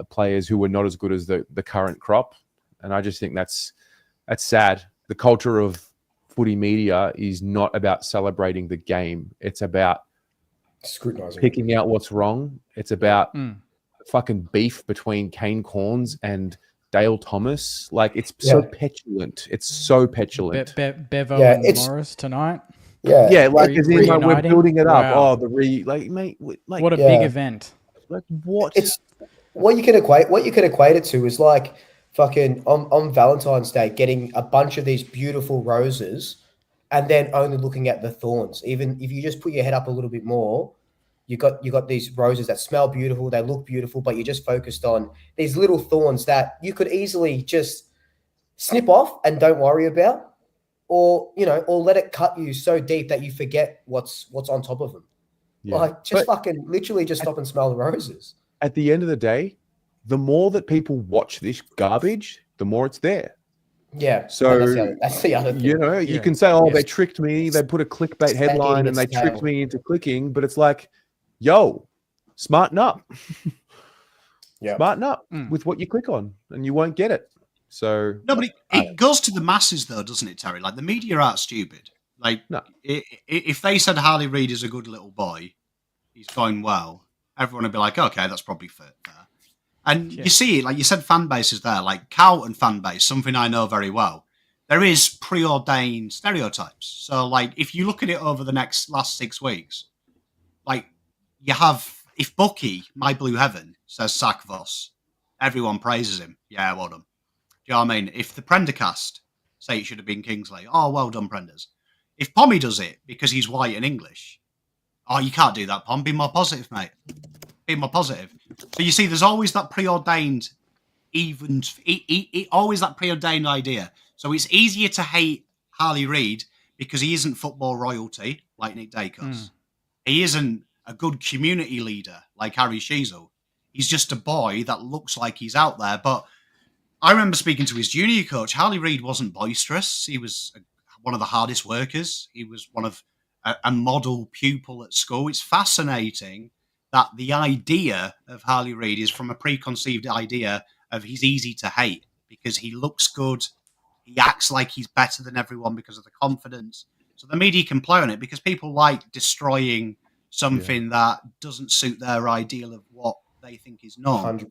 players who were not as good as the current crop. And I just think that's sad. The culture of footy media is not about celebrating the game. It's about scrutinizing, picking out what's wrong. It's about fucking beef between Kane Corns and Dale Thomas. Like, it's so petulant. It's so petulant. Bevo and Morris tonight. Yeah, like as in, like, we're building it up. Wow. Mate, like what a big event. Like, what? It's what you can equate it to is like fucking on Valentine's Day getting a bunch of these beautiful roses and then only looking at the thorns. Even if you just put your head up a little bit more, you got these roses that smell beautiful, they look beautiful, but you're just focused on these little thorns that you could easily just snip off and don't worry about. Or let it cut you so deep that you forget what's on top of them. Yeah. Like, just fucking literally just stop and smell the roses. At the end of the day, the more that people watch this garbage, the more it's there. Yeah. So that's the other thing. You can say, they tricked me. They put a clickbait headline and they tricked me into clicking. But it's like, yo, smarten up. Smarten up with what you click on, and you won't get it. So no, but it goes to the masses, though, doesn't it, Terry? Like, the media aren't stupid. Like, if they said Harley Reid is a good little boy, he's going well, everyone would be like, okay, that's probably fair. And you see it, like you said, fan bases there, like Carlton fan base, something I know very well. There is preordained stereotypes. So, like, if you look at it over the last 6 weeks, like, you have, if Bucky, my blue heaven, says sack Voss, everyone praises him. Yeah, well done. Do you know what I mean? If the Prendercast say it should have been Kingsley, oh, well done, Prenders. If Pommy does it because he's white and English, oh, you can't do that, Pom. Be more positive, mate. Be more positive. So you see, there's always that preordained, always that preordained idea. So it's easier to hate Harley Reid because he isn't football royalty like Nick Dacus. He isn't a good community leader like Harry Sheasel. He's just a boy that looks like he's out there, but I remember speaking to his junior coach. Harley Reid wasn't boisterous. He was one of the hardest workers. He was one of a model pupil at school. It's fascinating that the idea of Harley Reid is from a preconceived idea of he's easy to hate because he looks good. He acts like he's better than everyone because of the confidence. So the media can play on it because people like destroying something that doesn't suit their ideal of what they think is normal. 100%.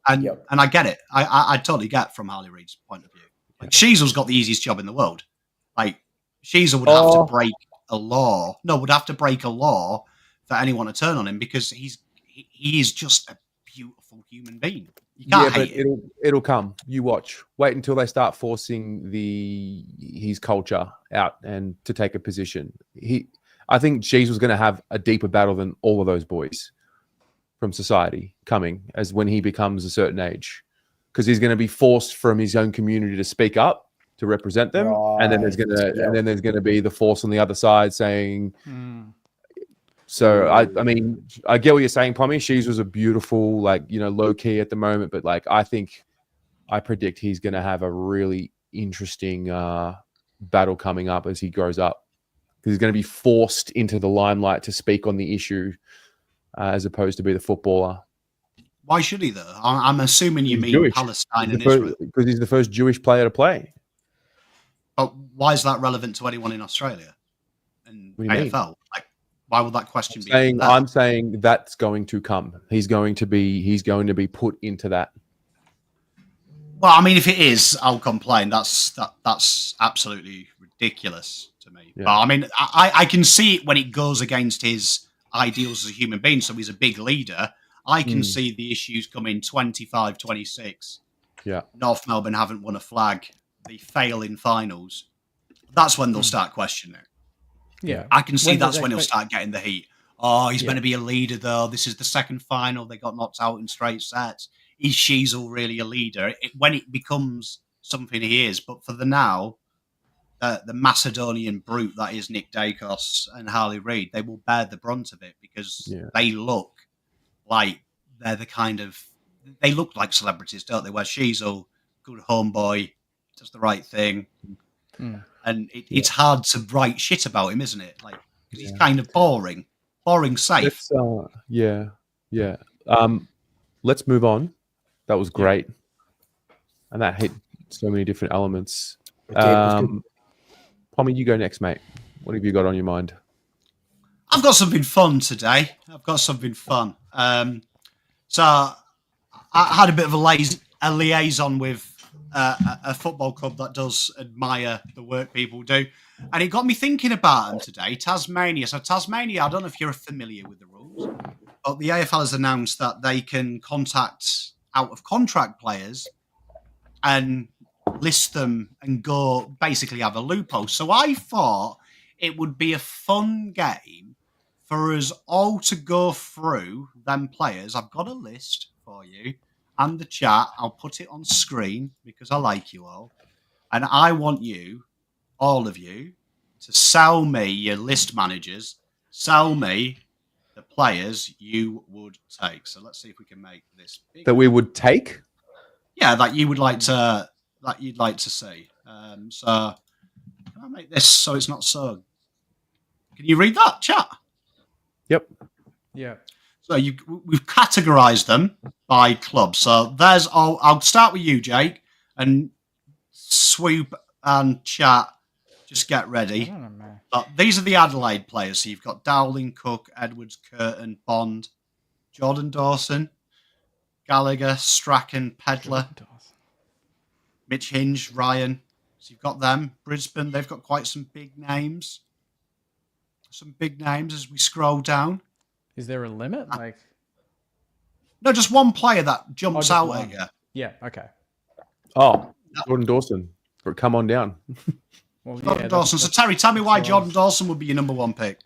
And I get it. I totally get from Harley Reid's point of view. Like Sheasel's got the easiest job in the world. Like Sheasel would have to break a law. No, would have to break a law for anyone to turn on him because he is just a beautiful human being. You can't hate it. It'll come. You watch. Wait until they start forcing his culture out and to take a position. I think Sheasel's going to have a deeper battle than all of those boys from society coming as when he becomes a certain age, because he's going to be forced from his own community to speak up to represent them, and then there's going to be the force on the other side saying. So I mean, I get what you're saying, Pommy. She's was a beautiful, low key at the moment, but I predict he's going to have a really interesting battle coming up as he grows up, because he's going to be forced into the limelight to speak on the issue as opposed to be the footballer. Why should he though? I'm assuming you mean Jewish. Palestine and Israel, because he's the first Jewish player to play. But why is that relevant to anyone in Australia and AFL? Like, why would that question be? I'm saying that's going to come. He's going to be put into that. Well, I mean, if it is, I'll complain. That's absolutely ridiculous to me. Yeah. But I mean, I can see it when it goes against his ideals as a human being. So he's a big leader. I can see the issues coming 25, 26. Yeah. North Melbourne haven't won a flag. They fail in finals. That's when they'll start questioning it. Yeah. I can see that's when he'll start getting the heat. Oh, he's going to be a leader, though. This is the second final. They got knocked out in straight sets. Is Sheasel really a leader? When it becomes something he is. But for the now, the Macedonian brute that is Nick Dacos and Harley Reid, they will bear the brunt of it because they look like they're the kind of... They look like celebrities, don't they? Where Sheasel, good homeboy, does the right thing. And it's hard to write shit about him, isn't it? Like, because he's kind of boring safe. Let's move on. That was great, and that hit so many different elements. Pommy, you go next, mate. What have you got on your mind? I've got something fun today. So I had a bit of a liaison with a football club that does admire the work people do. And it got me thinking about them today, Tasmania. So Tasmania, I don't know if you're familiar with the rules, but the AFL has announced that they can contact out-of-contract players and list them and go basically have a loophole. So I thought it would be a fun game for us all to go through them players. I've got a list for you. And the chat, I'll put it on screen because I like you all. And I want you, all of you, to sell me, your list managers, sell me the players you would take. So let's see if we can make this bigger. That we would take? Yeah, that you would like to, that you'd like to see. So can I make this so it's not so... Can you read that, chat? Yep. Yeah. So we've categorized them by club. So there's all. I'll start with you, Jake, and Swoop and chat. Just get ready. But these are the Adelaide players. So you've got Dowling, Cook, Edwards, Curtin, Bond, Jordan Dawson, Gallagher, Strachan, Pedler, Mitch Hinge, Ryan. So you've got them. Brisbane, they've got quite some big names. Some big names as we scroll down. Is there a limit? No, just one player that jumps out at you. Yeah, okay. Oh, Jordan Dawson. Come on down. Well, Jordan Dawson. So, Terry, tell me why Jordan Dawson would be your number one pick.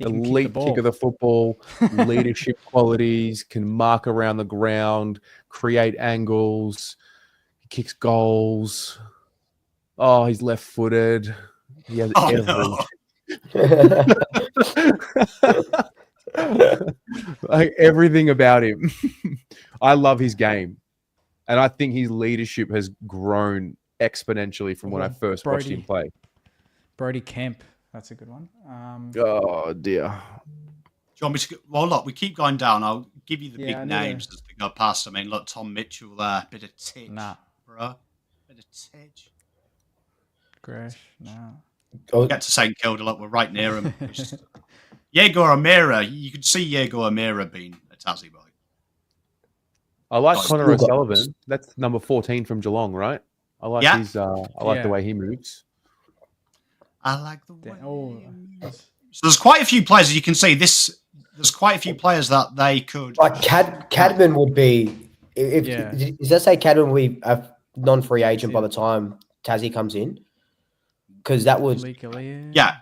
Elite kick of the football, leadership qualities, can mark around the ground, create angles, he kicks goals. Oh, he's left-footed. He has everything. Like everything about him. I love his game, and I think his leadership has grown exponentially from when I first watched him play. Brody Kemp, that's a good one. Oh dear. Do you want me to? Well, look, we keep going down. I'll give you the big names as we go past. I mean, look, Tom Mitchell there, bit of titch, bro, bit of titch. Gresh, no. Oh, Get to St Kilda, look, we're right near him. Diego O'Meara, you could see Diego O'Meara being a Tassie boy. I like Oh, Connor still got- O'Sullivan. That's number 14 from Geelong, right? I like Yeah. his. I like Yeah. the way he moves. I like the way. Oh, So there's quite a few players, as you can see. There's quite a few players that they could. like Cadman would be. If Yeah. Does that say Cadman will be a non-free agent by the time Tassie comes in? Because that would, Yeah.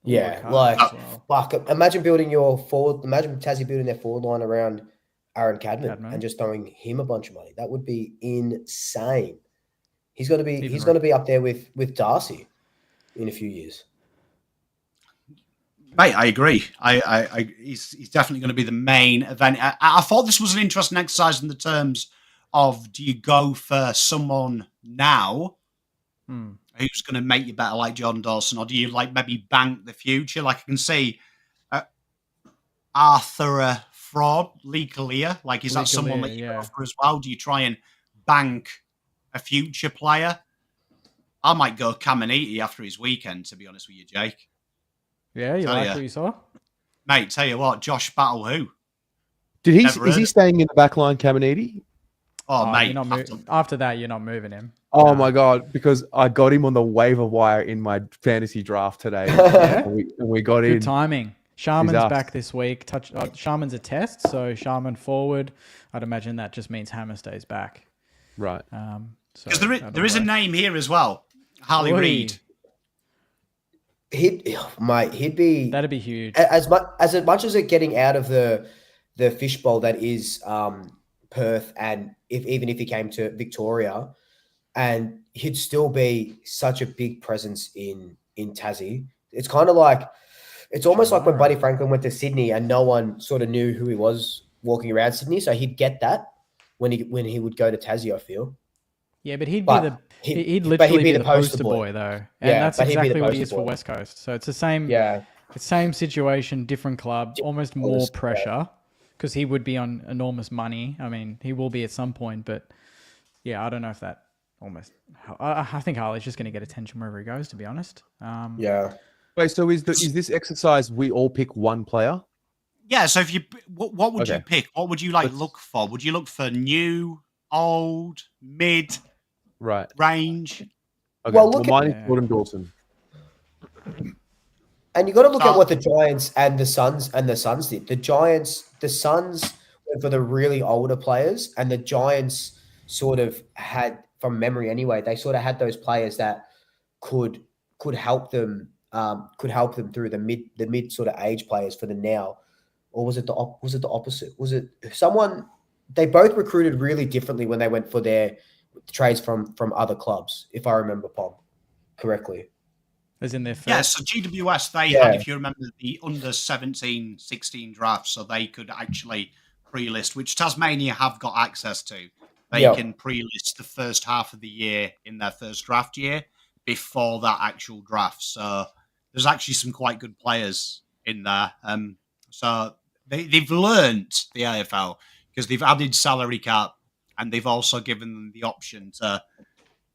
yeah, like imagine building your forward. Imagine Tassie building their forward line around Aaron Cadman and just throwing him a bunch of money. That would be insane. He's going to be. He's going to be up there with Darcy in a few years. Mate, I agree. He's definitely going to be the main event. I thought this was an interesting exercise in the terms of, do you go for someone now who's going to make you better like Jordan Dawson, or do you like maybe bank the future? Like I can see Arthur Fraud, Lee Kalia. Like, is that someone that you go for as well? Do you try and bank a future player? I might go Caminiti after his weekend, to be honest with you, Jake. Yeah, you like what you saw? Mate, tell you what, Josh Battle, who? Is he staying in the back line, Caminiti? Oh, mate. After that, you're not moving him. Oh, my God, because I got him on the waiver wire in my fantasy draft today. and we got in. Good timing. Sharman's back this week. Sharman's a test, so Sharman forward. I'd imagine that just means Hammer stays back. Right. Because there is a name here as well. Harley Reid. He'd be. That'd be huge. As much as it getting out of the fishbowl that is Perth, and even if he came to Victoria, and he'd still be such a big presence in Tassie. It's kind of like, it's almost like when Buddy Franklin went to Sydney and no one sort of knew who he was walking around Sydney. So he'd get that when he would go to Tassie, I feel. Yeah, but he'd literally be the poster boy though. And that's exactly what he is for West Coast. So it's the same situation, different club, almost more pressure, because he would be on enormous money. I mean, he will be at some point, but yeah, I don't know if that I think Harley's just going to get attention wherever he goes, to be honest. Yeah. Wait, so is this exercise we all pick one player? Yeah, so if you, what would you pick? What would you look for? Would you look for new, old, mid, range? Okay. Well, mine is Jordan Dawson. And you got to look at what the Giants and the Suns did. The Suns went for the really older players, and the Giants sort of had, from memory anyway, they sort of had those players that could help them through the mid sort of age players for the now. Or was it the opposite? Was it someone? They both recruited really differently when they went for their trades from other clubs, if I remember correctly. As in their first. Yeah, so GWS, they had, if you remember, the under 17, 16 drafts, so they could actually pre-list, which Tasmania have got access to. They can pre-list the first half of the year in their first draft year before that actual draft. So there's actually some quite good players in there. So they've learnt the AFL because they've added salary cap, and they've also given them the option to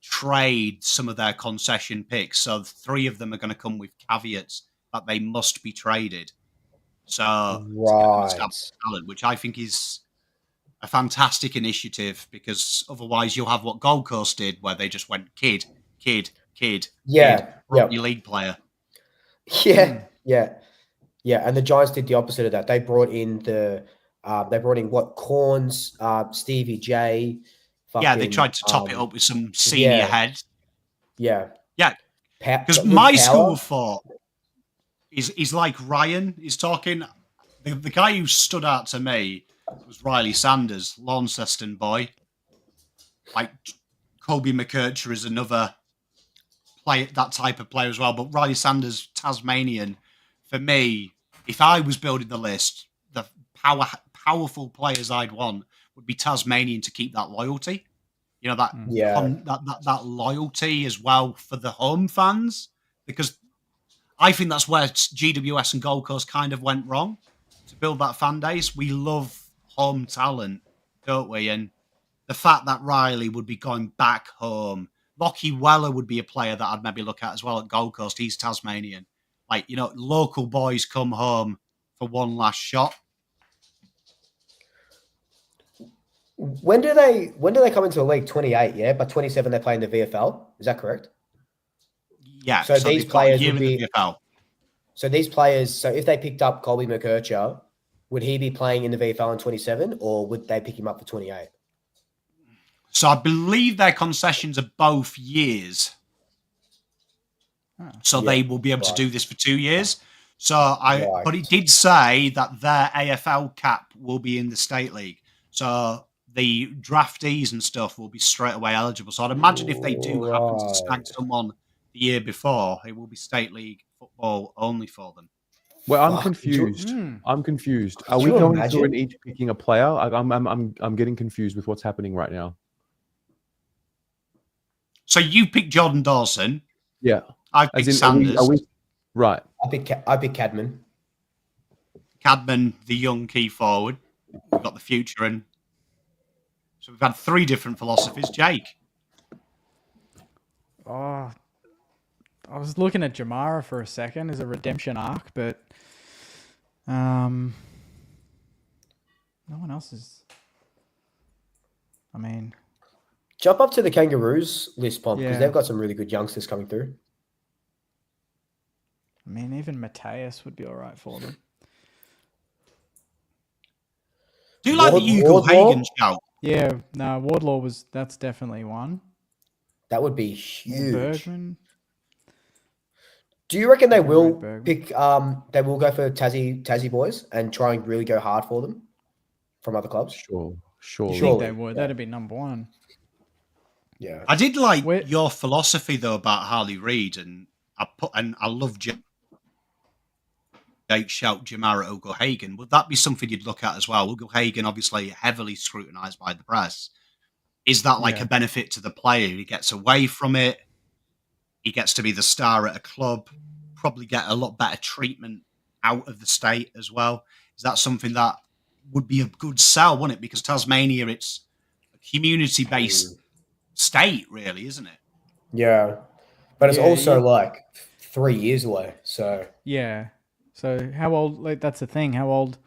trade some of their concession picks. So 3 of them are going to come with caveats that they must be traded. So talent, which I think is a fantastic initiative, because otherwise you'll have what Gold Coast did, where they just went kid, rookie league player. Yeah, and the Giants did the opposite of that. They brought in Corns, Stevie J. They tried to top it up with some senior heads. Yeah. Because my school of thought is like Ryan is talking. The guy who stood out to me was Riley Sanders, Launceston boy. Like Colby McKercher is another player, that type of player as well. But Riley Sanders, Tasmanian, for me, if I was building the list, the powerful players I'd want would be Tasmanian to keep that loyalty. You know, that loyalty as well for the home fans, because I think that's where GWS and Gold Coast kind of went wrong to build that fan base. We love home talent, don't we? And the fact that Riley would be going back home Lockie Weller would be a player that I'd maybe look at as well at Gold Coast. He's Tasmanian. Like, local boys come home for one last shot. When do they come into the league? 28, yeah? But 27 they play in the VFL. Is that correct? Yeah. So these players would be the VFL. So these players, so if they picked up Colby McKercher, would he be playing in the VFL in 27 or would they pick him up for 28? So I believe their concessions are both years. So they will be able to do this for 2 years. But it did say that their AFL cap will be in the state league. So the draftees and stuff will be straight away eligible. So I'd imagine if they do happen to snag someone the year before, it will be state league football only for them. Well, I'm confused. I'm confused. Are we going through and each picking a player? I'm getting confused with what's happening right now. So you picked Jordan Dawson. Yeah. I picked Sanders. Right. I picked Cadman. Cadman, the young key forward. We've got the future, and so we've had 3 different philosophies. Jake. Oh, I was looking at Jamara for a second as a redemption arc, but no one else is. I mean, jump up to the Kangaroos list, Pomp, because Yeah. they've got some really good youngsters coming through. I mean, even Mateus would be all right for them. Do you like the Hugo Hagen shout? Yeah, no, Wardlaw that's definitely one. That would be huge. Bergman. Do you reckon they will Bergman. pick? They will go for Tassie boys and try and really go hard for them from other clubs. Sure. I think they would. That'd be number one. Yeah, I did like your philosophy though about Harley Reid, and I love Jake shout Jamara Ugle-Hagan. Would that be something you'd look at as well? Ugle-Hagan obviously heavily scrutinised by the press. Is that like a benefit to the player? He gets away from it. He gets to be the star at a club. Probably get a lot better treatment out of the state as well. Is that something that would be a good sell, wouldn't it? Because Tasmania, it's a community-based state, really, isn't it? Yeah, but it's also like 3 years away. So yeah. So how old? Like that's the thing. How old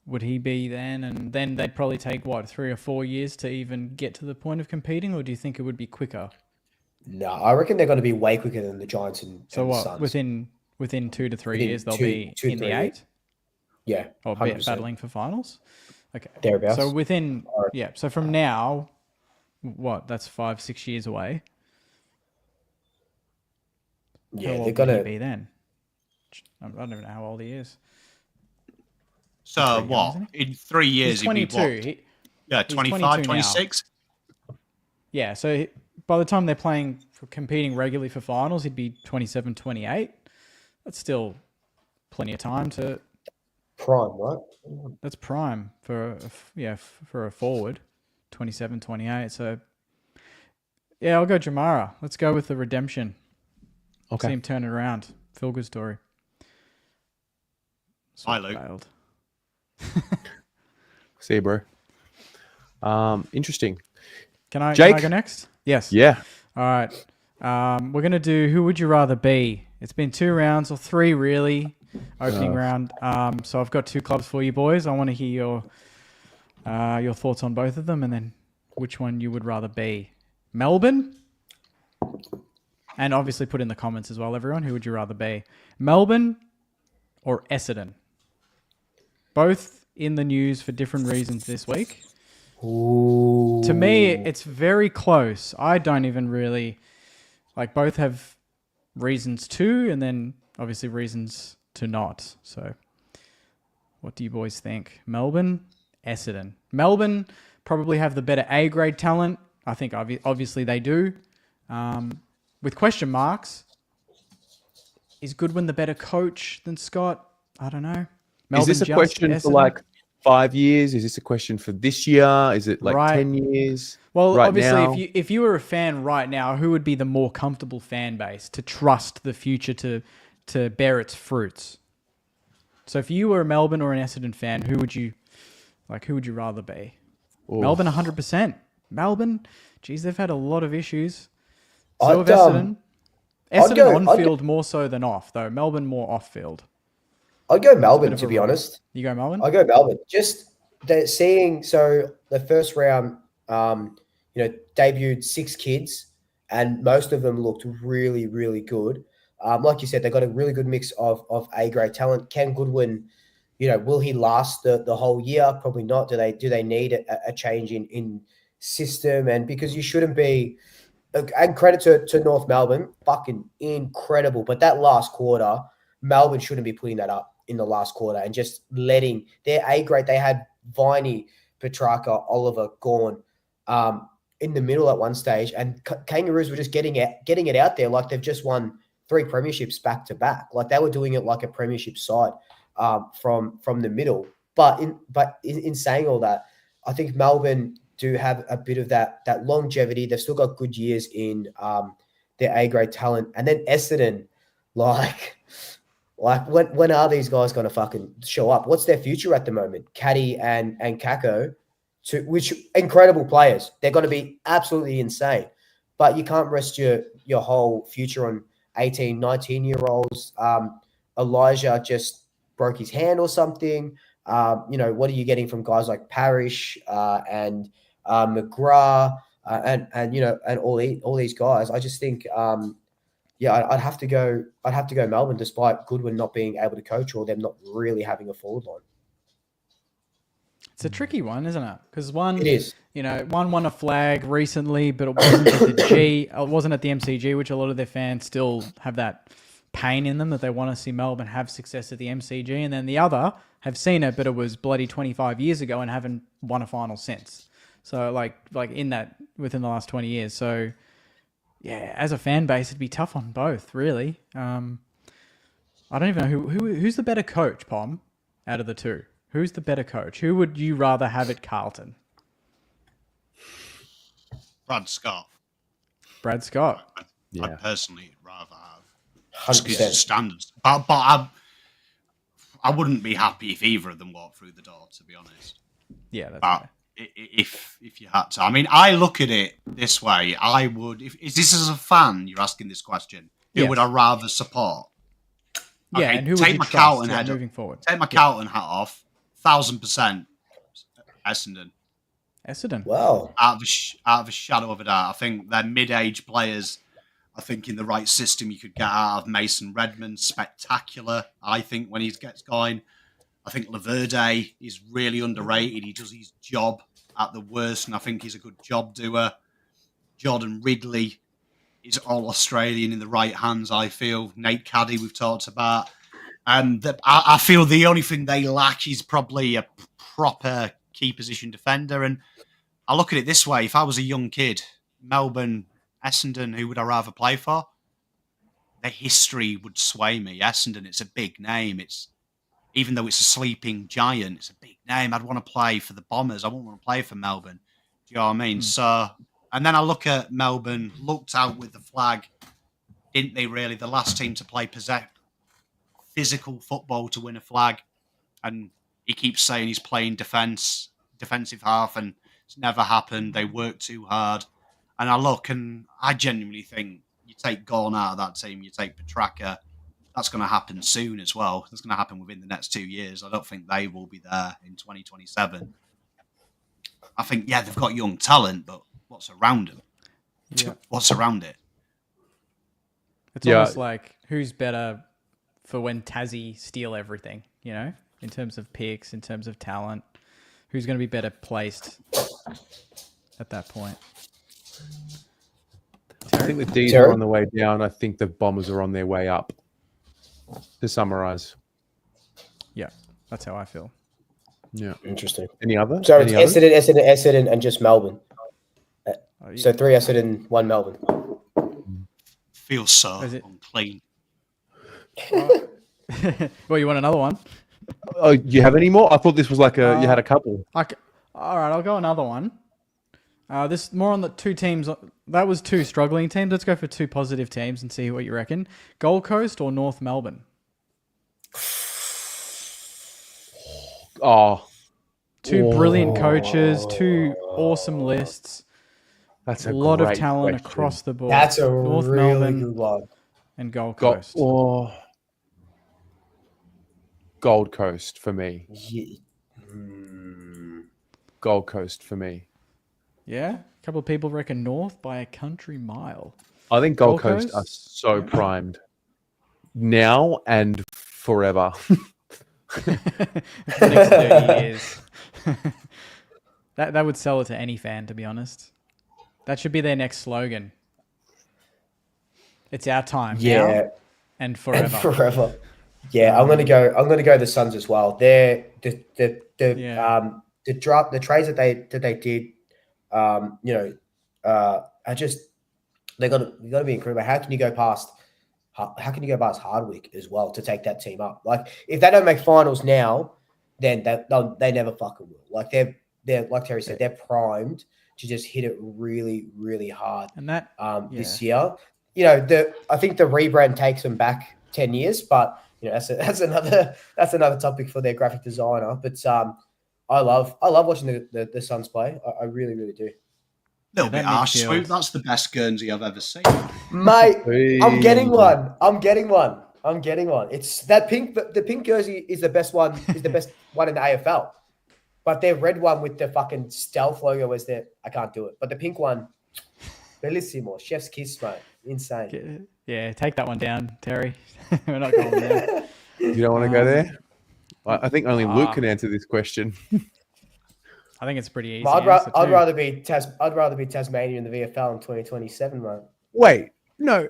would he be then? And then they'd probably take 3 or 4 years to even get to the point of competing, or do you think it would be quicker? No, I reckon they're going to be way quicker than the Giants and So the Suns. within 2 to 3 years they'll be in the 8? Yeah, or 100%. battling for finals. Okay, Thereabouts. So so from now, that's 5-6 years away. Yeah, how they're old going would he to be then? I don't even know how old he is. So Young, what? isn't he? In 3 years, He's 22. he'd be what? 25, 22 now. 26? Yeah, so by the time they're competing regularly for finals, he'd be 27, 28. That's still plenty of time to. prime, right? That's prime for a forward, 27, 28. So yeah, I'll go Jamara. Let's go with the redemption. Okay. See him turn it around. Feel good story. Hi, Luke. Failed. See you, bro. Interesting. Can I Jake? go next? Yes. Yeah. All right. We're going to do Who Would You Rather Be? It's been 2 rounds, or 3 really, opening round. So I've got 2 clubs for you boys. I want to hear your thoughts on both of them and then which one you would rather be. Melbourne? And obviously put in the comments as well, everyone. Who would you rather be? Melbourne or Essendon? Both in the news for different reasons this week. Ooh. To me, it's very close. I don't even really both have reasons to, and then obviously reasons to not. So, what do you boys think? Melbourne, Essendon. Melbourne probably have the better A grade talent. I think obviously they do. With question marks, is Goodwin the better coach than Scott? I don't know. Melbourne Is this a question Essendon? for 5 years? Is this a question for this year? Is it 10 years? Well, right obviously, now? if you were a fan right now, who would be the more comfortable fan base to trust the future to bear its fruits? So, if you were a Melbourne or an Essendon fan, who would you rather be? Oof. Melbourne, 100%. Melbourne, geez, they've had a lot of issues. So have I'd, Essendon. I'd Essendon go- on I'd go- field more so than off, though. Melbourne more off field. I'd go It's a bit Melbourne, of to a be role. honest. You go Melbourne? I go Melbourne. Just that seeing the first round, debuted 6 kids, and most of them looked really, really good. Like you said, they got a really good mix of A grade talent. Ken Goodwin, will he last the whole year? Probably not. Do they need a change in system? And because you shouldn't be. And credit to North Melbourne, fucking incredible. But that last quarter, Melbourne shouldn't be putting that up in the last quarter and just letting their A grade. They had Viney, Petrarca, Oliver, Gorn in the middle at one stage, and Kangaroos were just getting it out there like they've just won 3 premierships back to back. Like they were doing it like a premiership side from the middle. But in saying all that, I think Melbourne do have a bit of that longevity. They've still got good years in their A grade talent, and then Essendon, like when are these guys going to fucking show up? What's their future at the moment? Caddy and Kako, which incredible players. They're going to be absolutely insane, but you can't rest your whole future on 18, 19-year-olds. Elijah just broke his hand or something. What are you getting from guys like Parrish and McGrath and all these guys? I just think I'd have to go Melbourne, despite Goodwin not being able to coach or them not really having a forward line. It's a tricky one, isn't it? Because It is. one won a flag recently, but it wasn't at the G. It wasn't at the MCG, which a lot of their fans still have that pain in them that they want to see Melbourne have success at the MCG, and then the other have seen it, but it was bloody 25 years ago and haven't won a final since. So like in that within the last 20 years. So yeah, as a fan base, it'd be tough on both, really. I don't even know who's the better coach, Pom, out of the two. Who's the better coach? Who would you rather have at Carlton? Brad Scott. Brad Scott. I'd personally rather have 100%. standards, but I wouldn't be happy if either of them walked through the door, to be honest. Yeah, that's But fair. if you had to, I mean, I look at it this way. I would, is this as a fan? You're asking this question. Who Yes. would I rather support? Yeah, Okay, and who would take you my trust Carlton head moving forward? Take my Carlton hat off. 1,000% Essendon. Essendon. Wow. Out of a shadow of a doubt. I think they're mid-age players. I think in the right system you could get out of Mason Redmond. Spectacular, I think, when he gets going. I think Laverde is really underrated. He does his job at the worst, and I think he's a good job doer. Jordan Ridley is all Australian in the right hands, I feel. Nate Caddy, we've talked about. I feel the only thing they lack is probably a proper key position defender. And I look at it this way. If I was a young kid, Melbourne, Essendon, who would I rather play for? The history would sway me. Essendon, it's a big name. Even though it's a sleeping giant, it's a big name. I'd want to play for the Bombers. I wouldn't want to play for Melbourne. Do you know what I mean? So, and then I look at Melbourne, looked out with the flag. Didn't they really? The last team to play physical football to win a flag. And he keeps saying he's playing defensive half, and it's never happened. They work too hard. And I look, and I genuinely think you take Gorn out of that team, you take Petrarca, that's going to happen soon as well. That's going to happen within the next 2 years. I don't think they will be there in 2027. I think, yeah, they've got young talent, but what's around them? Yeah. What's around it? It's almost like who's better for when Tassie steal everything, in terms of picks, in terms of talent. Who's going to be better placed at that point? I think the D's Terry? are on the way down. I think the Bombers are on their way up. To summarise. Yeah, that's how I feel. Yeah. Interesting. Any other? So Any it's others? Essendon, and just Melbourne. So 3 Essendon, 1 Melbourne. Feels so Is it- unclean. Well, you want another one? Oh, you have any more? I thought this was like you had a couple. All right, I'll go another one. This more on the two teams. That was 2 struggling teams. Let's go for 2 positive teams and see what you reckon. Gold Coast or North Melbourne? Oh, 2 brilliant coaches, 2 awesome lists. That's A a lot of great talent question. across the board. That's a North really Melbourne good one. and Gold Gold, Coast. Gold Coast for me. Yeah. Gold Coast for me. Yeah, a couple of people reckon North by a country mile. I think Gold Coast are so Yeah. primed now and forever. For the next 30 years. That would sell it to any fan, to be honest. That should be their next slogan. It's our time now and forever. And forever. Yeah, I'm gonna go the Suns as well. They're the trades that they did, are just they got to be incredible. How can you go past Hardwick as well to take that team up? Like if they don't make finals now, then they never fucking will. Like they're like Terry said, they're primed to just hit it really, really hard. And that this year, I think the rebrand takes them back 10 years, but that's another topic for their graphic designer. But I love watching the Suns play. I really, really do. Little bit harsh, Swoop. That's the best Guernsey I've ever seen, mate. I'm getting one. It's that pink. The pink jersey is the best one. Is the best one in the AFL. But their red one with the fucking stealth logo is there. I can't do it. But the pink one, bellissimo, chef's kiss, mate. Insane. Yeah, take that one down, Terry. We're not going there. You don't want to go there? I think only Luke can answer this question. I think it's pretty easy. I'd rather be Tasmania in the VFL in 2027, mate. Wait, no.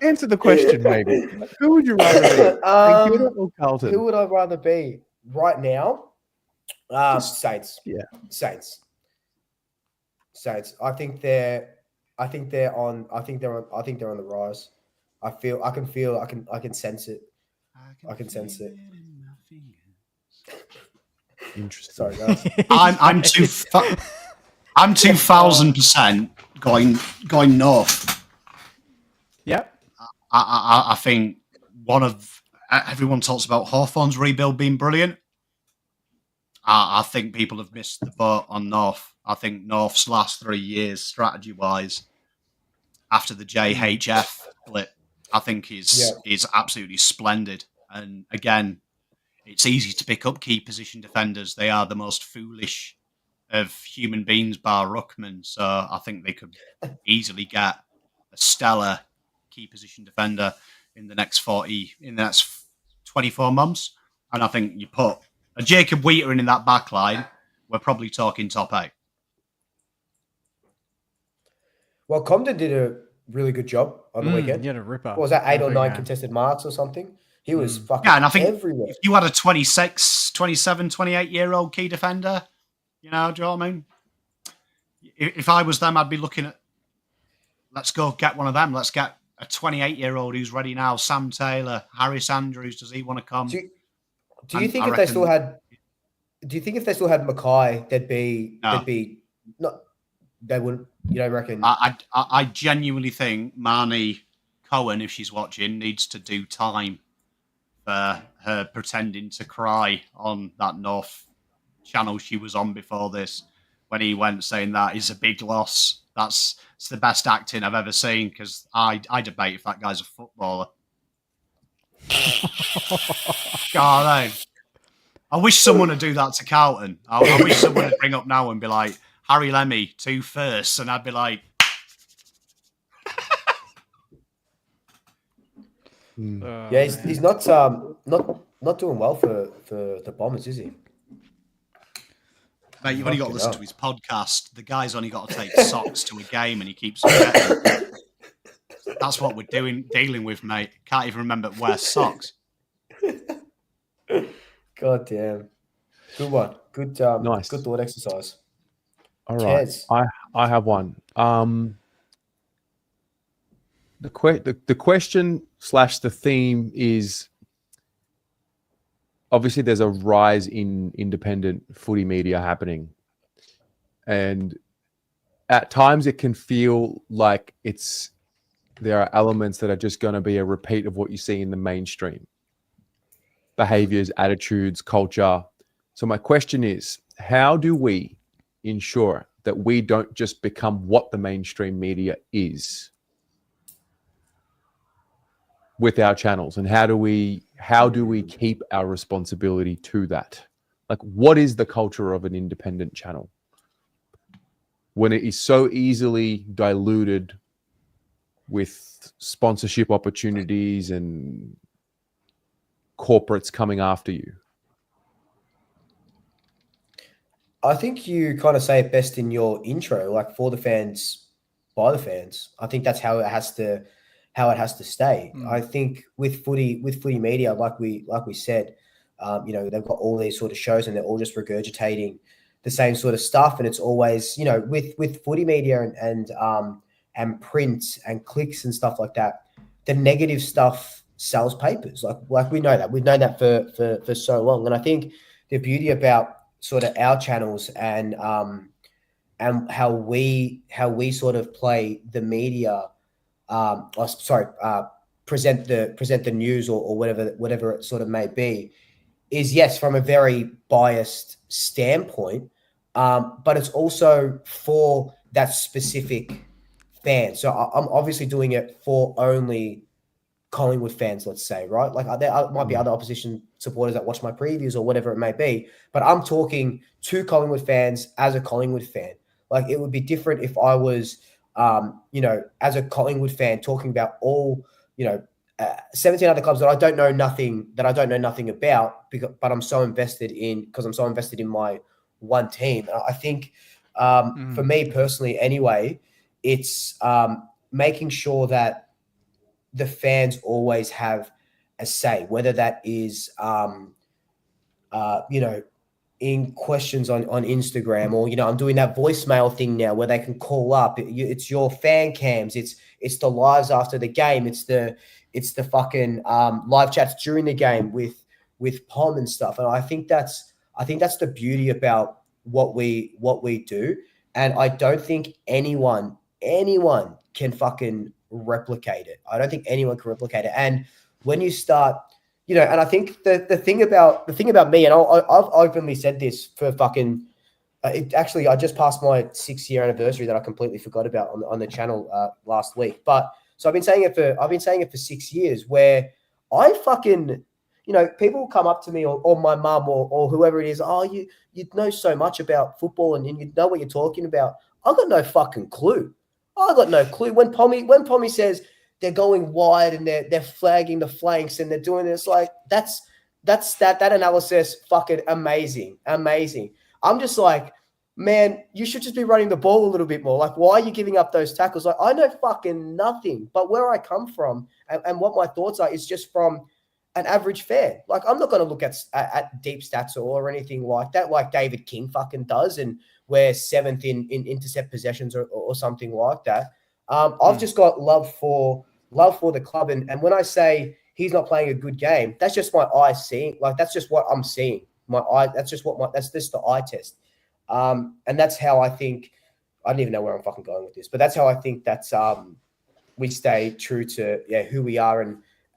Answer the question, maybe. Who would you rather be? Kilda or Carlton? Who would I rather be right now? Saints. Yeah. Saints. I think they're on the rise. I can sense it. I can sense it. Interesting. Sorry, guys. I'm 2000% going north. Yep. I think everyone talks about Hawthorn's rebuild being brilliant. I think people have missed the boat on North. I think North's last 3 years, strategy-wise, after the JHF split, I think is absolutely splendid. And again, it's easy to pick up key position defenders. They are the most foolish of human beings, bar Ruckman. So I think they could easily get a stellar key position defender in the next 24 months. And I think you put a Jacob Wheater in that back line, we're probably talking top 8. Well, Comden did a really good job on the weekend. He had a ripper. What was that, 8 or 9 contested marks or something? He was fucking and I think everywhere. If you had a 26, 27, 28-year-old key defender, do you know what I mean? If I was them, I'd be looking at, let's go get one of them. Let's get a 28-year-old who's ready now. Sam Taylor, Harris Andrews, does he want to come? Do you think if they still had Mackay, they wouldn't, you don't reckon? I genuinely think Marnie Cohen, if she's watching, needs to do time for her pretending to cry on that North channel she was on before this, when he went saying that is a big loss. It's the best acting I've ever seen, because I debate if that guy's a footballer. God, I wish someone would do that to Carlton. I wish someone would bring up now and be like, Harry Lemmy, 2 firsts, and I'd be like, yeah, he's not doing well for the Bombers, is he? mate, you've only got to listen to his podcast. The guy's only got to take socks to a game, and he keeps forgetting. That's what we're dealing with, mate. Can't even remember to wear socks. God damn. Good one. Good nice. Good thought exercise. All right. I have one. The question / the theme is, obviously there's a rise in independent footy media happening. And at times it can feel like there are elements that are just going to be a repeat of what you see in the mainstream. Behaviors, attitudes, culture. So my question is, how do we ensure that we don't just become what the mainstream media is with our channels? And how do we keep our responsibility to that? Like, what is the culture of an independent channel when it is so easily diluted with sponsorship opportunities and corporates coming after you? I think you kind of say it best in your intro, like for the fans, by the fans. I think that's how it has to stay. I think with footy media, like we said, they've got all these sort of shows and they're all just regurgitating the same sort of stuff. And it's always, with footy media and print and clicks and stuff like that, the negative stuff sells papers. Like we know that. We've known that for so long. And I think the beauty about sort of our channels and how we sort of play the media, present the news or whatever it sort of may be, is yes, from a very biased standpoint, but it's also for that specific fan. So I'm obviously doing it for only Collingwood fans, let's say, right? Like there might be other opposition supporters that watch my previews or whatever it may be, but I'm talking to Collingwood fans as a Collingwood fan. Like it would be different if I was, as a Collingwood fan talking about all, 17 other clubs that I don't know nothing about, but I'm so invested in my one team. I think for me personally, anyway, it's making sure that the fans always have a say, whether that is, in questions on Instagram, or, I'm doing that voicemail thing now where they can call up. It's your fan cams. It's the lives after the game. It's the fucking live chats during the game with Pom and stuff. And I think that's the beauty about what we do. And I don't think anyone can fucking replicate it. I don't think anyone can replicate it. And when you start, and I think the thing about me, and I've openly said this for fucking, actually, I just passed my 6-year anniversary that I completely forgot about on the channel last week. But so I've been saying it for 6 years, where I fucking, people will come up to me or my mum or whoever it is. Oh, you know so much about football and you know what you're talking about. I've got no fucking clue. I got no clue. When Pommy says they're going wide and they're flagging the flanks and they're doing this, like that analysis, fucking amazing. I'm just like, man, you should just be running the ball a little bit more. Like, why are you giving up those tackles? Like, I know fucking nothing, but where I come from and what my thoughts are is just from an average fan. Like, I'm not going to look at deep stats or anything like that, like David King fucking does, and we're 7th in intercept possessions or something like that. I've just got love for the club. And when I say he's not playing a good game, that's just my eye seeing. Like, that's just what I'm seeing. My eye, that's just the eye test. And that's how I think, I don't even know where I'm fucking going with this, but that's how I think that's, we stay true to who we are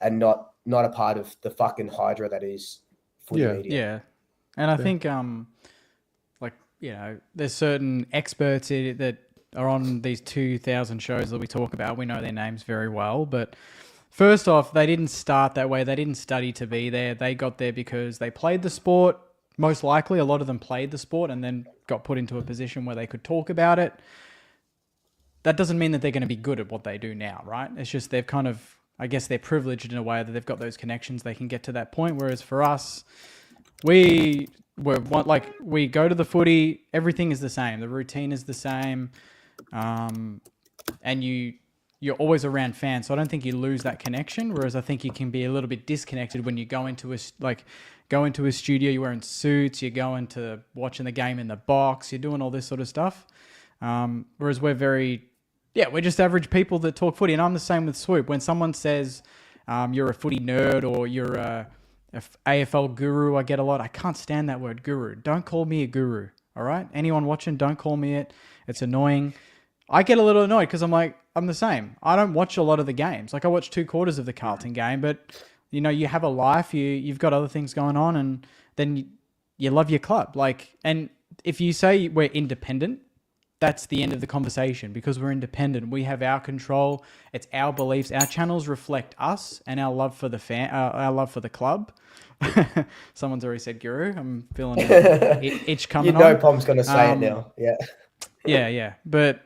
and not a part of the fucking hydra that is footy media. Yeah. And I think, there's certain experts that are on these 2,000 shows that we talk about. We know their names very well, but first off, they didn't start that way. They didn't study to be there. They got there because they played the sport. Most likely, a lot of them played the sport and then got put into a position where they could talk about it. That doesn't mean that they're going to be good at what they do now, right? It's just they've kind of, I guess they're privileged in a way that they've got those connections. They can get to that point. Whereas for us, we go to the footy, everything is the same. The routine is the same. And you're always around fans. So I don't think you lose that connection. Whereas I think you can be a little bit disconnected when you go into a studio, you're wearing suits, you're going to watching the game in the box, you're doing all this sort of stuff. Whereas we're just average people that talk footy. And I'm the same with Swoop. When someone says you're a footy nerd or you're a AFL guru, I get a lot. I can't stand that word guru. Don't call me a guru. All right. Anyone watching, don't call me it. It's annoying. I get a little annoyed because I'm like, I'm the same. I don't watch a lot of the games. Like I watched 2/4 of the Carlton game, but you have a life, you've got other things going on, and then you love your club. Like, and if you say we're independent, that's the end of the conversation because we're independent. We have our control. It's our beliefs. Our channels reflect us and our love for the our love for the club. Someone's already said Guru. I'm feeling an itch coming on. You know Pom's going to say it now. Yeah. Yeah. But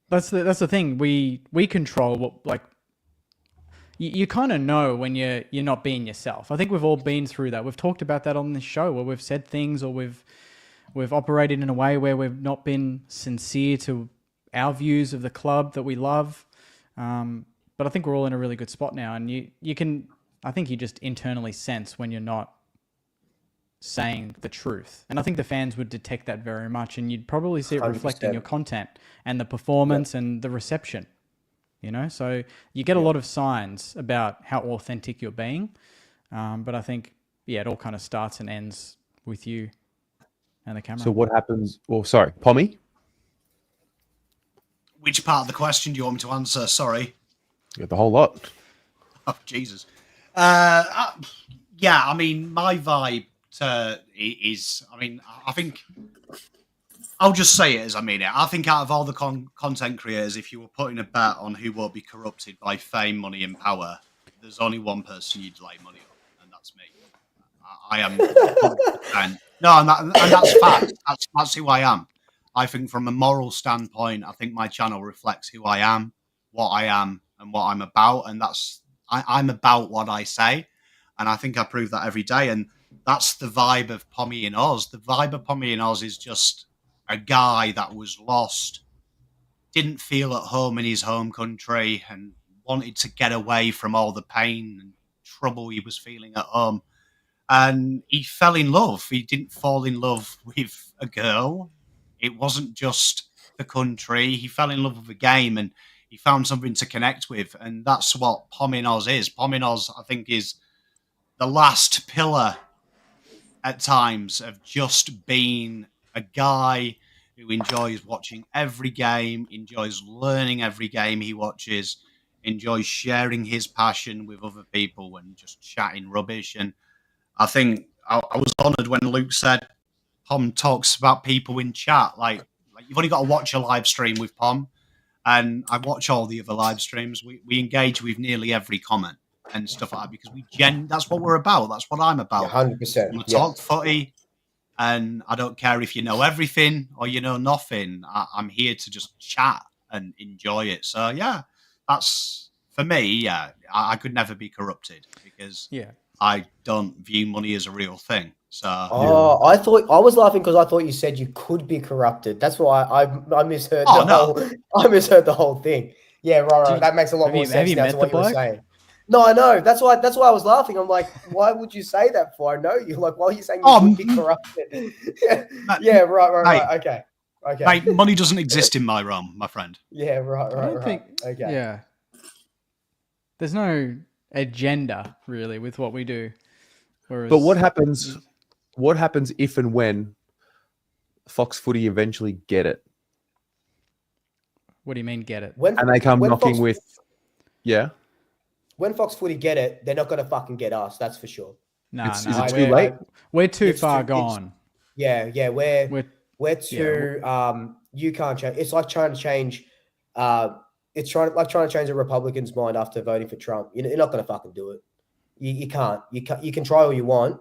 that's the thing. We control what, like, you kind of know when you're not being yourself. I think we've all been through that. We've talked about that on this show where we've said things or we've operated in a way where we've not been sincere to our views of the club that we love. But I think we're all in a really good spot now. And you can, I think you just internally sense when you're not saying the truth. And I think the fans would detect that very much. And you'd probably see it reflect in your content and the performance and the reception, you know? So you get a lot of signs about how authentic you're being. But I think, it all kind of starts and ends with you and the camera. So what happens? Well, sorry, Pommy? Which part of the question do you want me to answer? Sorry. Yeah, the whole lot. Oh, Jesus. Yeah, I mean, my vibe is, I think, I'll just say it as I mean it. I think out of all the content creators, if you were putting a bet on who will be corrupted by fame, money, and power, there's only one person you'd lay money on, and that's me. I am. And that's fact. That's who I am. I think from a moral standpoint, I think my channel reflects who I am, and what I'm about, and I'm about what I say, and I think I prove that every day. And that's the vibe of Pommy in Oz. The vibe of Pommy in Oz is just a guy that was lost, didn't feel at home in his home country, and wanted to get away from all the pain and trouble he was feeling at home. And he fell in love. He didn't fall in love with a girl. It wasn't just the country. He fell in love with the game, and he found something to connect with. And that's what Pommy in Oz is. Pommy in Oz, I think, is the last pillar at times of just being a guy who enjoys watching every game, enjoys learning every game he watches, enjoys sharing his passion with other people and just chatting rubbish. And I think I was honoured when Luke said Pom talks about people in chat. Like you've only got to watch a live stream with Pom, and I watch all the other live streams. We engage with nearly every comment and stuff like that because that's what we're about. That's what I'm about. 100%. We talk footy, and I don't care if you know everything or you know nothing. I'm here to just chat and enjoy it. So yeah, that's for me. Yeah, I could never be corrupted because I don't view money as a real thing. So I thought I was laughing because I thought you said you could be corrupted. That's why I misheard I misheard the whole thing. Yeah, right. That makes a lot more sense now to what you were saying. No, I know. That's why I was laughing. I'm like, why would you say that for? I know you. Like, why are you saying you could be corrupted? Yeah, right. Okay. Mate, money doesn't exist in my realm, my friend. Yeah, right. I don't think, okay. Yeah. There's no agenda really with what we do. Whereas, but what happens if and when Fox Footy eventually get it? What do you mean get it? And they come knocking with when Fox Footy get it, they're not going to fucking get us. That's for sure. No, is it too late? We're too far gone. We're too. You can't change. It's like trying to change. It's trying to change a Republican's mind after voting for Trump. You're not going to fucking do it. You can't. You can try all you want,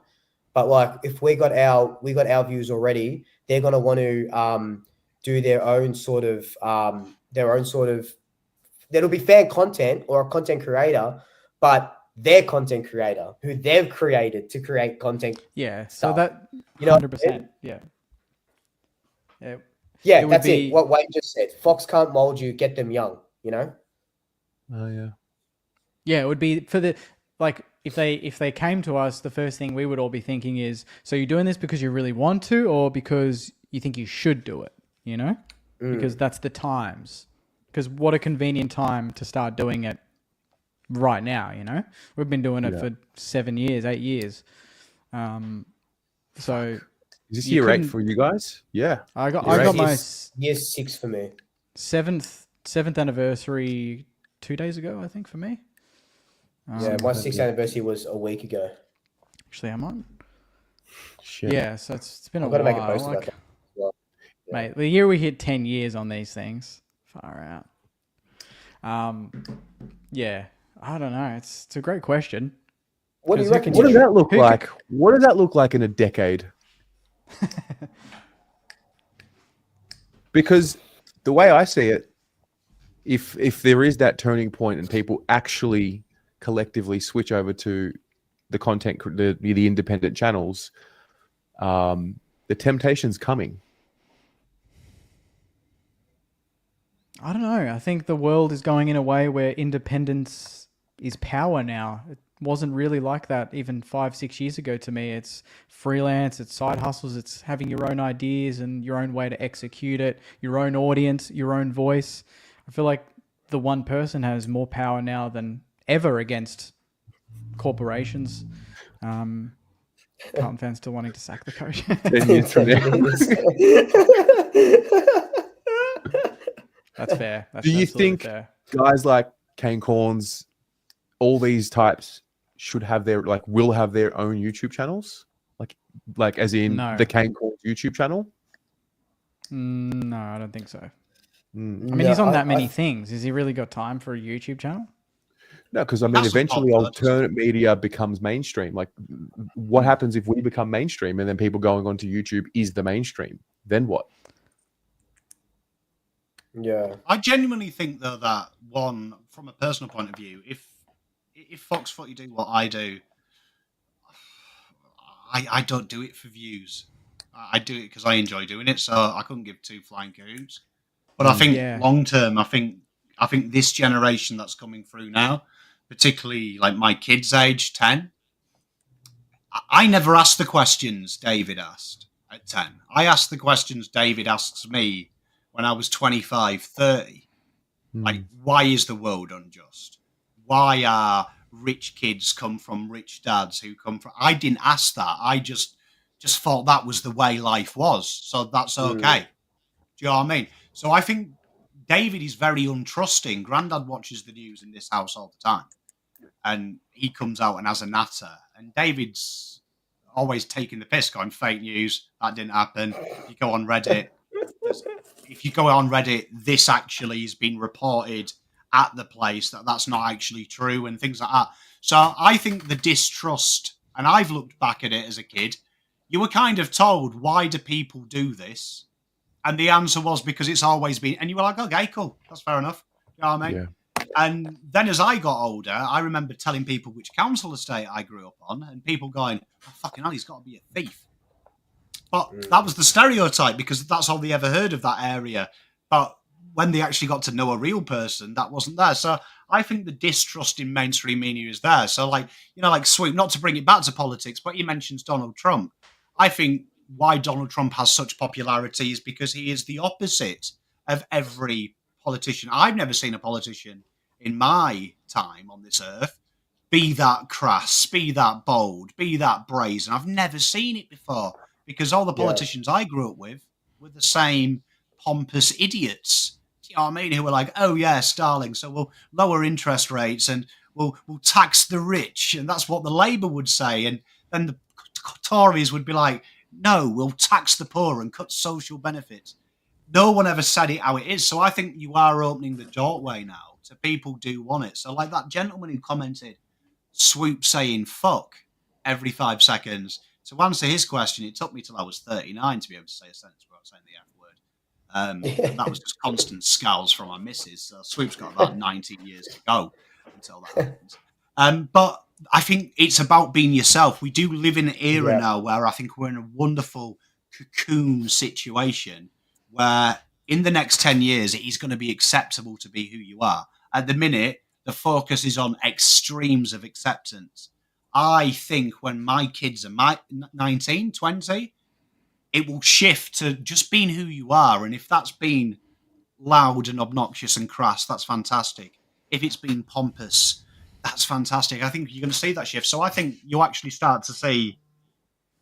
but like if we got our views already, they're going to want to do their own sort of. There'll be fan content or a content creator, but their content creator who they've created to create content. Yeah. So that 100%. Yeah. Yeah, that's it. What Wayne just said. Fox can't mold you. Get them young. You know. Oh yeah. Yeah, it would be for the like if they came to us, the first thing we would all be thinking is, so you're doing this because you really want to, or because you think you should do it. You know, because that's the times. Because what a convenient time to start doing it right now, you know? We've been doing it for 7 years, 8 years. So... Is this year 8 for you guys? Yeah. I got my... Year 6 for me. Seventh anniversary 2 days ago, I think, for me. My 6th anniversary was a week ago. Actually, I'm on. Shit. Yeah, so it's been a while. I've got to make a post about that. Mate, the year we hit 10 years on these things, far out. Yeah, I don't know. It's a great question. What do you reckon? What does that look Who like? What does that look like in a decade? Because the way I see it, if there is that turning point and people actually collectively switch over to the content, the independent channels, the temptation's coming. I don't know. I think the world is going in a way where independence is power now. It wasn't really like that even 5-6 years ago to me. It's freelance, it's side hustles, it's having your own ideas and your own way to execute it, your own audience, your own voice. I feel like the one person has more power now than ever against corporations. Carlton fans still wanting to sack the coach. 10 years from now. That's fair. That's Do you absolutely think fair. guys like Kane Corns, all these types should have will have their own YouTube channels? Like as in No. the Kane Corns YouTube channel? No, I don't think so. Mm. I mean, he's on that many things. Has he really got time for a YouTube channel? No, because I mean, That's eventually not bad. alternate media becomes mainstream. Like, what happens if we become mainstream and then people going onto YouTube is the mainstream? Then what? Yeah. I genuinely think though that one, from a personal point of view, if Fox Footy do what I do, I don't do it for views. I do it because I enjoy doing it. So I couldn't give two flying coots. But I think long term, I think this generation that's coming through now, particularly like my kids' age, 10, I never asked the questions David asked at 10. I asked the questions David asks me when I was 25, 30. Like, why is the world unjust? Why are rich kids come from rich dads who come from... I didn't ask that. I just thought that was the way life was. So that's okay. Do you know what I mean? So I think David is very untrusting. Grandad watches the news in this house all the time. And he comes out and has a natter. And David's always taking the piss, going, fake news, that didn't happen. You go on Reddit. If you go on Reddit, this actually has been reported at the place, that's not actually true, and things like that. So I think the distrust, and I've looked back at it as a kid, you were kind of told, why do people do this? And the answer was because it's always been, and you were like, okay, cool, that's fair enough. You know what I mean? Yeah. And then as I got older, I remember telling people which council estate I grew up on, and people going, oh, fucking hell, he's got to be a thief. But that was the stereotype because that's all they ever heard of that area. But when they actually got to know a real person, that wasn't there. So I think the distrust in mainstream media is there. So like Swoop, not to bring it back to politics, but he mentions Donald Trump. I think why Donald Trump has such popularity is because he is the opposite of every politician. I've never seen a politician in my time on this earth be that crass, be that bold, be that brazen. I've never seen it before. Because all the politicians I grew up with were the same pompous idiots. You know what I mean? Who were like, oh, yes, darling, so we'll lower interest rates and we'll tax the rich. And that's what the Labour would say. And then the Tories would be like, no, we'll tax the poor and cut social benefits. No one ever said it how it is. So I think you are opening the doorway now to people do want it. So like that gentleman who commented, Swoop saying fuck every 5 seconds. To answer his question, it took me till I was 39 to be able to say a sentence without saying the F word. That was just constant scowls from my missus. So Swoop's got about 19 years to go until that happens. But I think it's about being yourself. We do live in an era now where I think we're in a wonderful cocoon situation where in the next 10 years, it is going to be acceptable to be who you are. At the minute, the focus is on extremes of acceptance. I think when my kids are 19, 20, it will shift to just being who you are. And if that's been loud and obnoxious and crass, that's fantastic. If it's been pompous, that's fantastic. I think you're going to see that shift. So I think you actually start to see,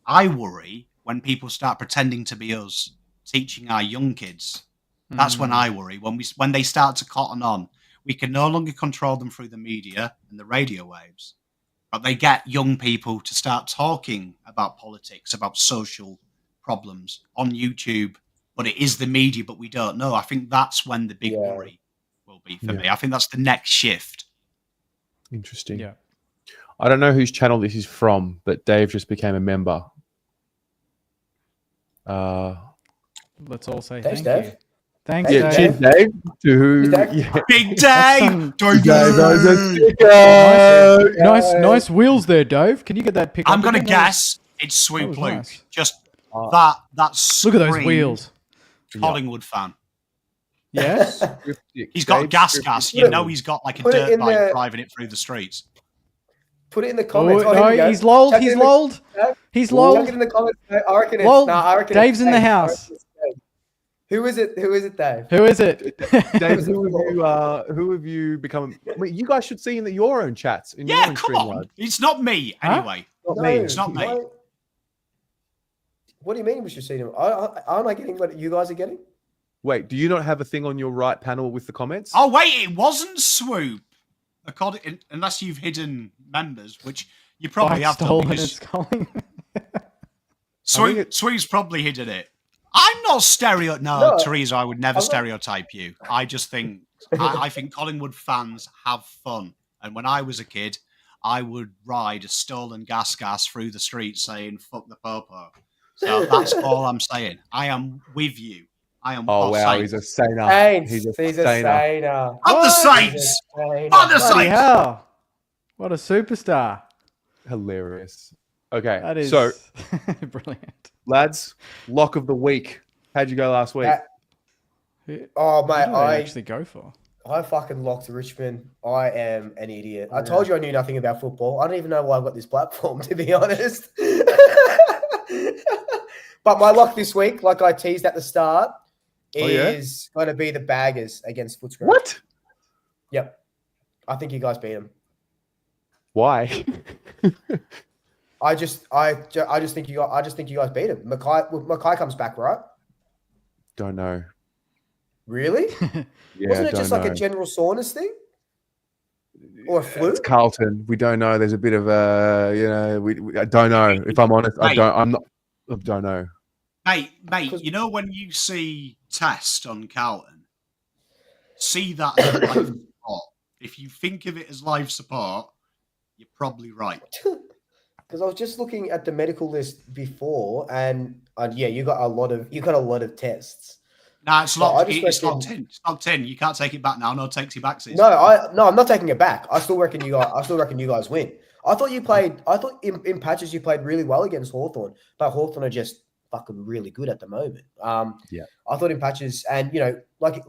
I worry when people start pretending to be us, teaching our young kids. That's when I worry. When they start to cotton on, we can no longer control them through the media and the radio waves. But they get young people to start talking about politics, about social problems on YouTube but it is the media, but we don't know. I think that's when the big worry will be for me. I think that's the next shift. Interesting. Yeah. I don't know whose channel this is from, but Dave just became a member. Let's all say Thanks, thank Dave. you. Thanks, Hey, Dave. Cheers, Dave. To who? Dave. Yeah. Big That's Dave! some- Nice wheels there, Dave. Can you get that pick I'm up going to again? guess it's That Swoop was Luke. nice. Just that Look at those screamed wheels. Collingwood fan. Yes. He's got Dave, gas. Put You it- know he's got like a put it dirt in bike the- driving it through the streets. Put it in the Oh, comments. Oh, no, here we go. he's lolled. Chuck it He's in the- lolled. He's Chuck lolled. it in the comments. I reckon it's. Lol. Nah, I reckon Dave's it's in the Dave. I house. reckon it's Dave. Who is it? Who is it, Dave? Who is it? Dave, who have you become? I mean, you guys should see in your own chats. In your Yeah, own come on. StreamYard. It's not me anyway. Not No, me. It's not me. no. What do you mean we should see them? Aren't I getting what you guys are getting? Wait, do you not have a thing on your right panel with the comments? Oh wait, it wasn't Swoop. Unless you've hidden members, which you probably Bike have done. stolen. Because It's calling. Swoop's probably hidden it. I'm not No, Teresa, I would never I'm not- stereotype you. I just think I think Collingwood fans have fun. And when I was a kid, I would ride a stolen gas through the streets saying "fuck the popo." So that's all I'm saying. I am with you. I am. Oh wow, Saints. he's a saner. Saints. He's a He's a saner. sainer. Up the What? Saints. He's a sainer. On the Bloody Saints. hell. What a superstar. Hilarious. Okay, That is so brilliant. lads, lock of the week. How'd you go last week? Oh What mate, did I actually go for? I fucking locked Richmond. I am an idiot. I told you I knew nothing about football. I don't even know why I've got this platform, to be honest. But my lock this week, like I teased at the start, is going to be the Baggers against Footscray. What? Yep. I think you guys beat them. Why? I just think you guys beat them. Mackay comes back, right? Don't know. Really? Yeah, Wasn't it don't just know. like a general soreness thing? Or a flu? It's Carlton. We don't know. There's a bit of I don't know. If I'm honest, I don't know. Mate, you know when you see Test on Carlton, see that as life support. If you think of it as life support, you're probably right. Because I was just looking at the medical list before, and yeah, you got a lot of tests. Nah, it's So I locked. just It's reckon- locked in. It's locked in. You can't take it back now. No takes you back. Sis. No, I'm not taking it back. I still reckon you guys win. I thought in patches you played really well against Hawthorn, but Hawthorn are just fucking really good at the moment. Yeah. I thought in patches, and like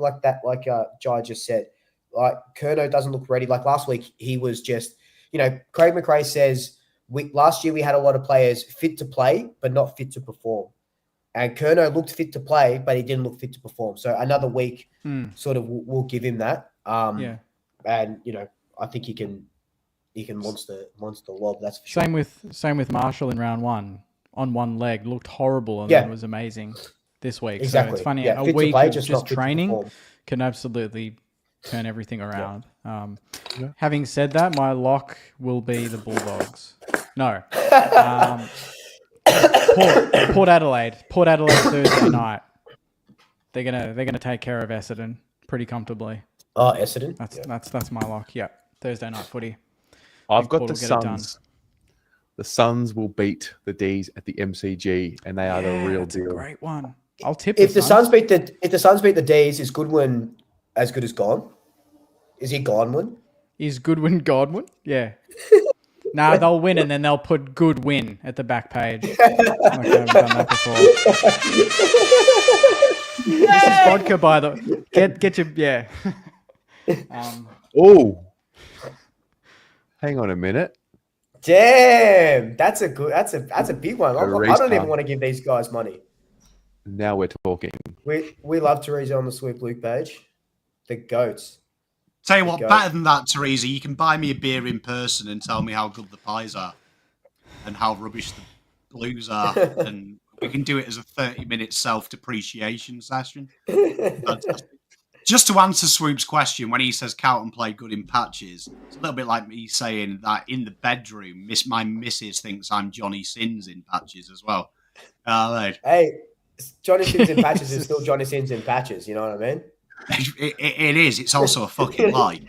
Jai just said, like Curnow doesn't look ready. Like last week, he was just, Craig McRae says last year we had a lot of players fit to play but not fit to perform, and Curnow looked fit to play but he didn't look fit to perform. So another week, sort of, we'll give him that. Yeah. And I think he can monster lob. That's for sure. Same with Marshall in round one. On one leg, looked horrible, and Yeah. then was amazing this week. Exactly. So it's funny. Yeah, A fit to week play, of just just not fit to training perform. can absolutely turn everything around. Having said that, my lock will be the Bulldogs. No. Port Adelaide. Port Adelaide Thursday night. They're gonna take care of Essendon pretty comfortably. Oh, Essendon. That's my lock. Yeah. Thursday night footy. I've got Port the will get it done. Suns. The Suns will beat the D's at the MCG, and they are the real That's deal. a great one. I'll tip If the Suns. Suns beat the D's, is Goodwin as good as gone? Is he gone one? Is Goodwin Godwin? Yeah. Nah, they'll win and then they'll put good win at the back page. Like I haven't done that before. This is vodka, by the get your yeah. Oh, hang on a minute. Damn, that's a big one. I don't restart. even want to give these guys money. Now we're talking. We love Teresa on the Swoop Luke page. The goats. Tell you what, Go. better than that, Teresa, you can buy me a beer in person and tell me how good the pies are and how rubbish the Blues are. And we can do it as a 30-minute self-depreciation session. Just to answer Swoop's question, when he says Carlton played good in patches, it's a little bit like me saying that in the bedroom, my missus thinks I'm Johnny Sins in patches as well. Right. Hey, Johnny Sins in patches is still Johnny Sins in patches. You know what I mean? It is. It's also a fucking lie.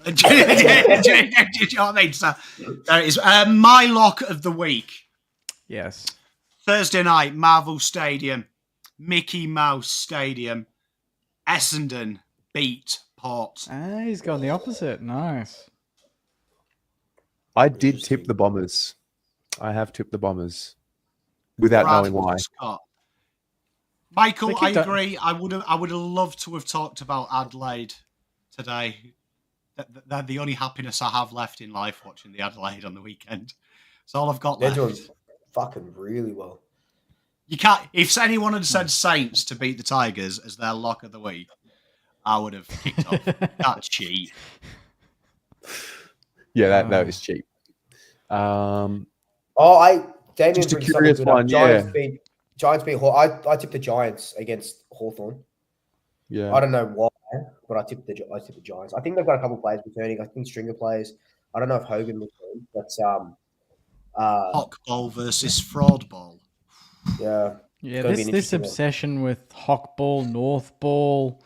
Do you know what I mean? So there it is. My lock of the week. Yes. Thursday night, Marvel Stadium, Mickey Mouse Stadium, Essendon beat Port. He's gone the opposite. Nice. I did tip the Bombers. I have tipped the Bombers without knowing why. Scott. Michael, I kicked agree. I would have loved to have talked about Adelaide today. They're the only happiness I have left in life, watching the Adelaide on the weekend. It's all I've got They're left. doing fucking really well. You can't. If anyone had said Saints to beat the Tigers as their lock of the week, I would have kicked off. That's cheap. Yeah, that is cheap. Damien Just a brings something curious good up. one, Giants beat Hawthorn. I tipped the Giants against Hawthorn. Yeah. I don't know why, but I tipped the Giants. I think they've got a couple of players returning. I think stringer players. I don't know if Hogan was in, but Hawk ball versus fraud ball. yeah. Yeah, Gonna be an this interesting one. obsession with Hock ball, North ball,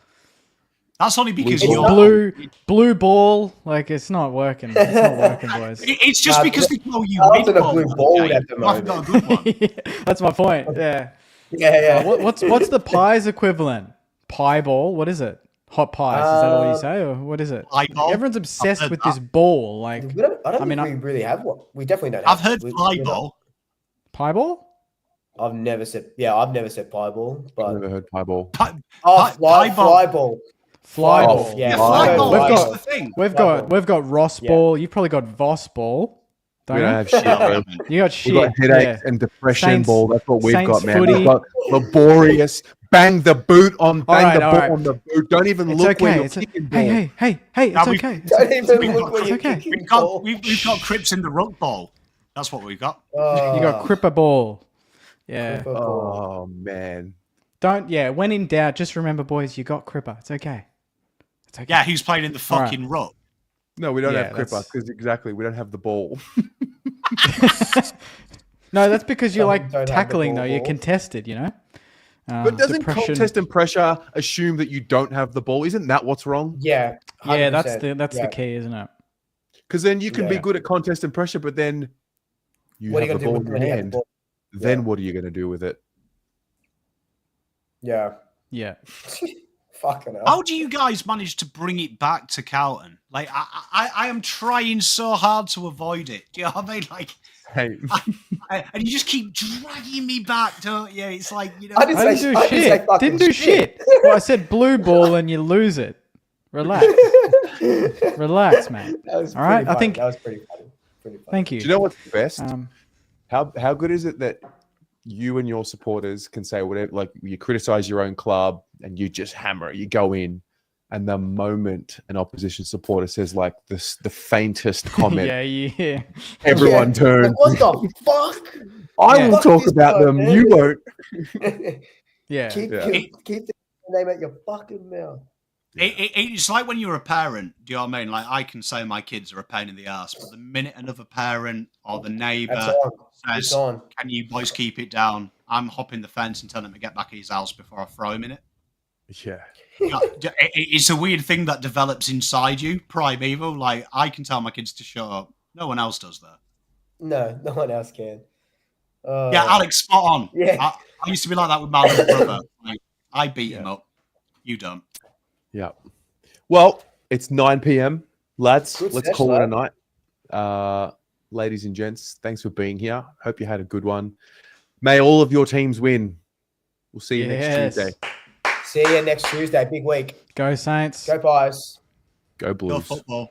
That's only because Blue you're ball. blue ball. Like it's not working. It's not working, boys. It's just because they call you Carlton mid are blue ball at the I've got a good one. That's my point. Yeah. Yeah. What's the pies equivalent? Pie ball. What is it? Hot pies. Is that all you say, or what is it? Pie ball? Everyone's obsessed I've heard with this ball. Like I don't I mean, think we really have one. We definitely don't. I've have heard fly ball. pie ball. I've never said pie ball, I've but never heard pie ball. Pie fly ball. ball. Fly ball. ball. Yeah, Yeah, fly fly ball. ball We've is got- the thing. We've got Ross Yeah. ball. You've probably got Voss ball. We Don't don't you? have shit, bro. You got We've shit. got headaches yeah. and depression Saints- ball. That's what we've Saints got, man. footy. We've got laborious. Bang the boot on. Bang Alright, the ball alright. on the boot. Don't even It's look okay. where you're It's kicking ball. hey, it's Now okay. It's Don't okay. even We've look got- where you're okay. kicking ball. We've got Crips in the rug ball. That's what we've got. You got Cripper ball. Yeah. Oh man. When in doubt, just remember, boys, you got Cripper. It's okay. It's okay. Yeah, who's playing in the fucking rug? No, we don't Yeah, have Cripper that's- because exactly we don't have the ball. No, that's because you Some like don't have the tackling, ball though. You're ball. contested, you know? But doesn't depression- contest and pressure assume that you don't have the ball? Isn't that what's wrong? Yeah. Yeah, that's 100%. the Yeah. key, isn't it? Because then you can be Yeah. good at contest and pressure, but then you What are you have gonna the do ball with in when your you have the hand. ball? Then Yeah. what are you going to do with it? Yeah. Yeah. Fucking hell. How do you guys manage to bring it back to Carlton? Like, I am trying so hard to avoid it. Do you know what I mean? Like, Hey, and you just keep dragging me back, don't you? It's like, you know, I didn't I say- didn't do I didn't say shit. fucking Didn't do shit. Well, I said blue ball and you lose it. Relax. Relax, man. That was All right, pretty I funny. think- that was pretty funny. Pretty funny. Thank you. do you know what's best? How Good is it that you and your supporters can say whatever, like you criticize your own club and you just hammer it, you go in, and the moment an opposition supporter says like the faintest comment, yeah. everyone Yeah. turns. Like, what the fuck? I Yeah. will Fuck talk this about guy, them. man. You won't. Yeah. keep Yeah. the name out your fucking mouth. it's like when you're a parent. Do you know what I mean? Like, I can say my kids are a pain in the ass, but the minute another parent or the That's neighbour on. It's says, on. "Can you boys keep it down?" I'm hopping the fence and telling him to get back in his house before I throw him in it. Yeah. It's a weird thing that develops inside you, primeval. Like, I can tell my kids to shut up. No one else does that. No one else can. Yeah, Alex, spot on. Yeah. I used to be like that with my little brother. Like, I beat him up. You don't. Yeah. Well, it's 9 p.m. Lads, Good let's sesh, call it a lad. night. Ladies and gents, thanks for being here. Hope you had a good one. May all of your teams win. We'll see you Yes. next Tuesday. See you next Tuesday. Big week. Go Saints. Go Pies. Go Go Blues. football.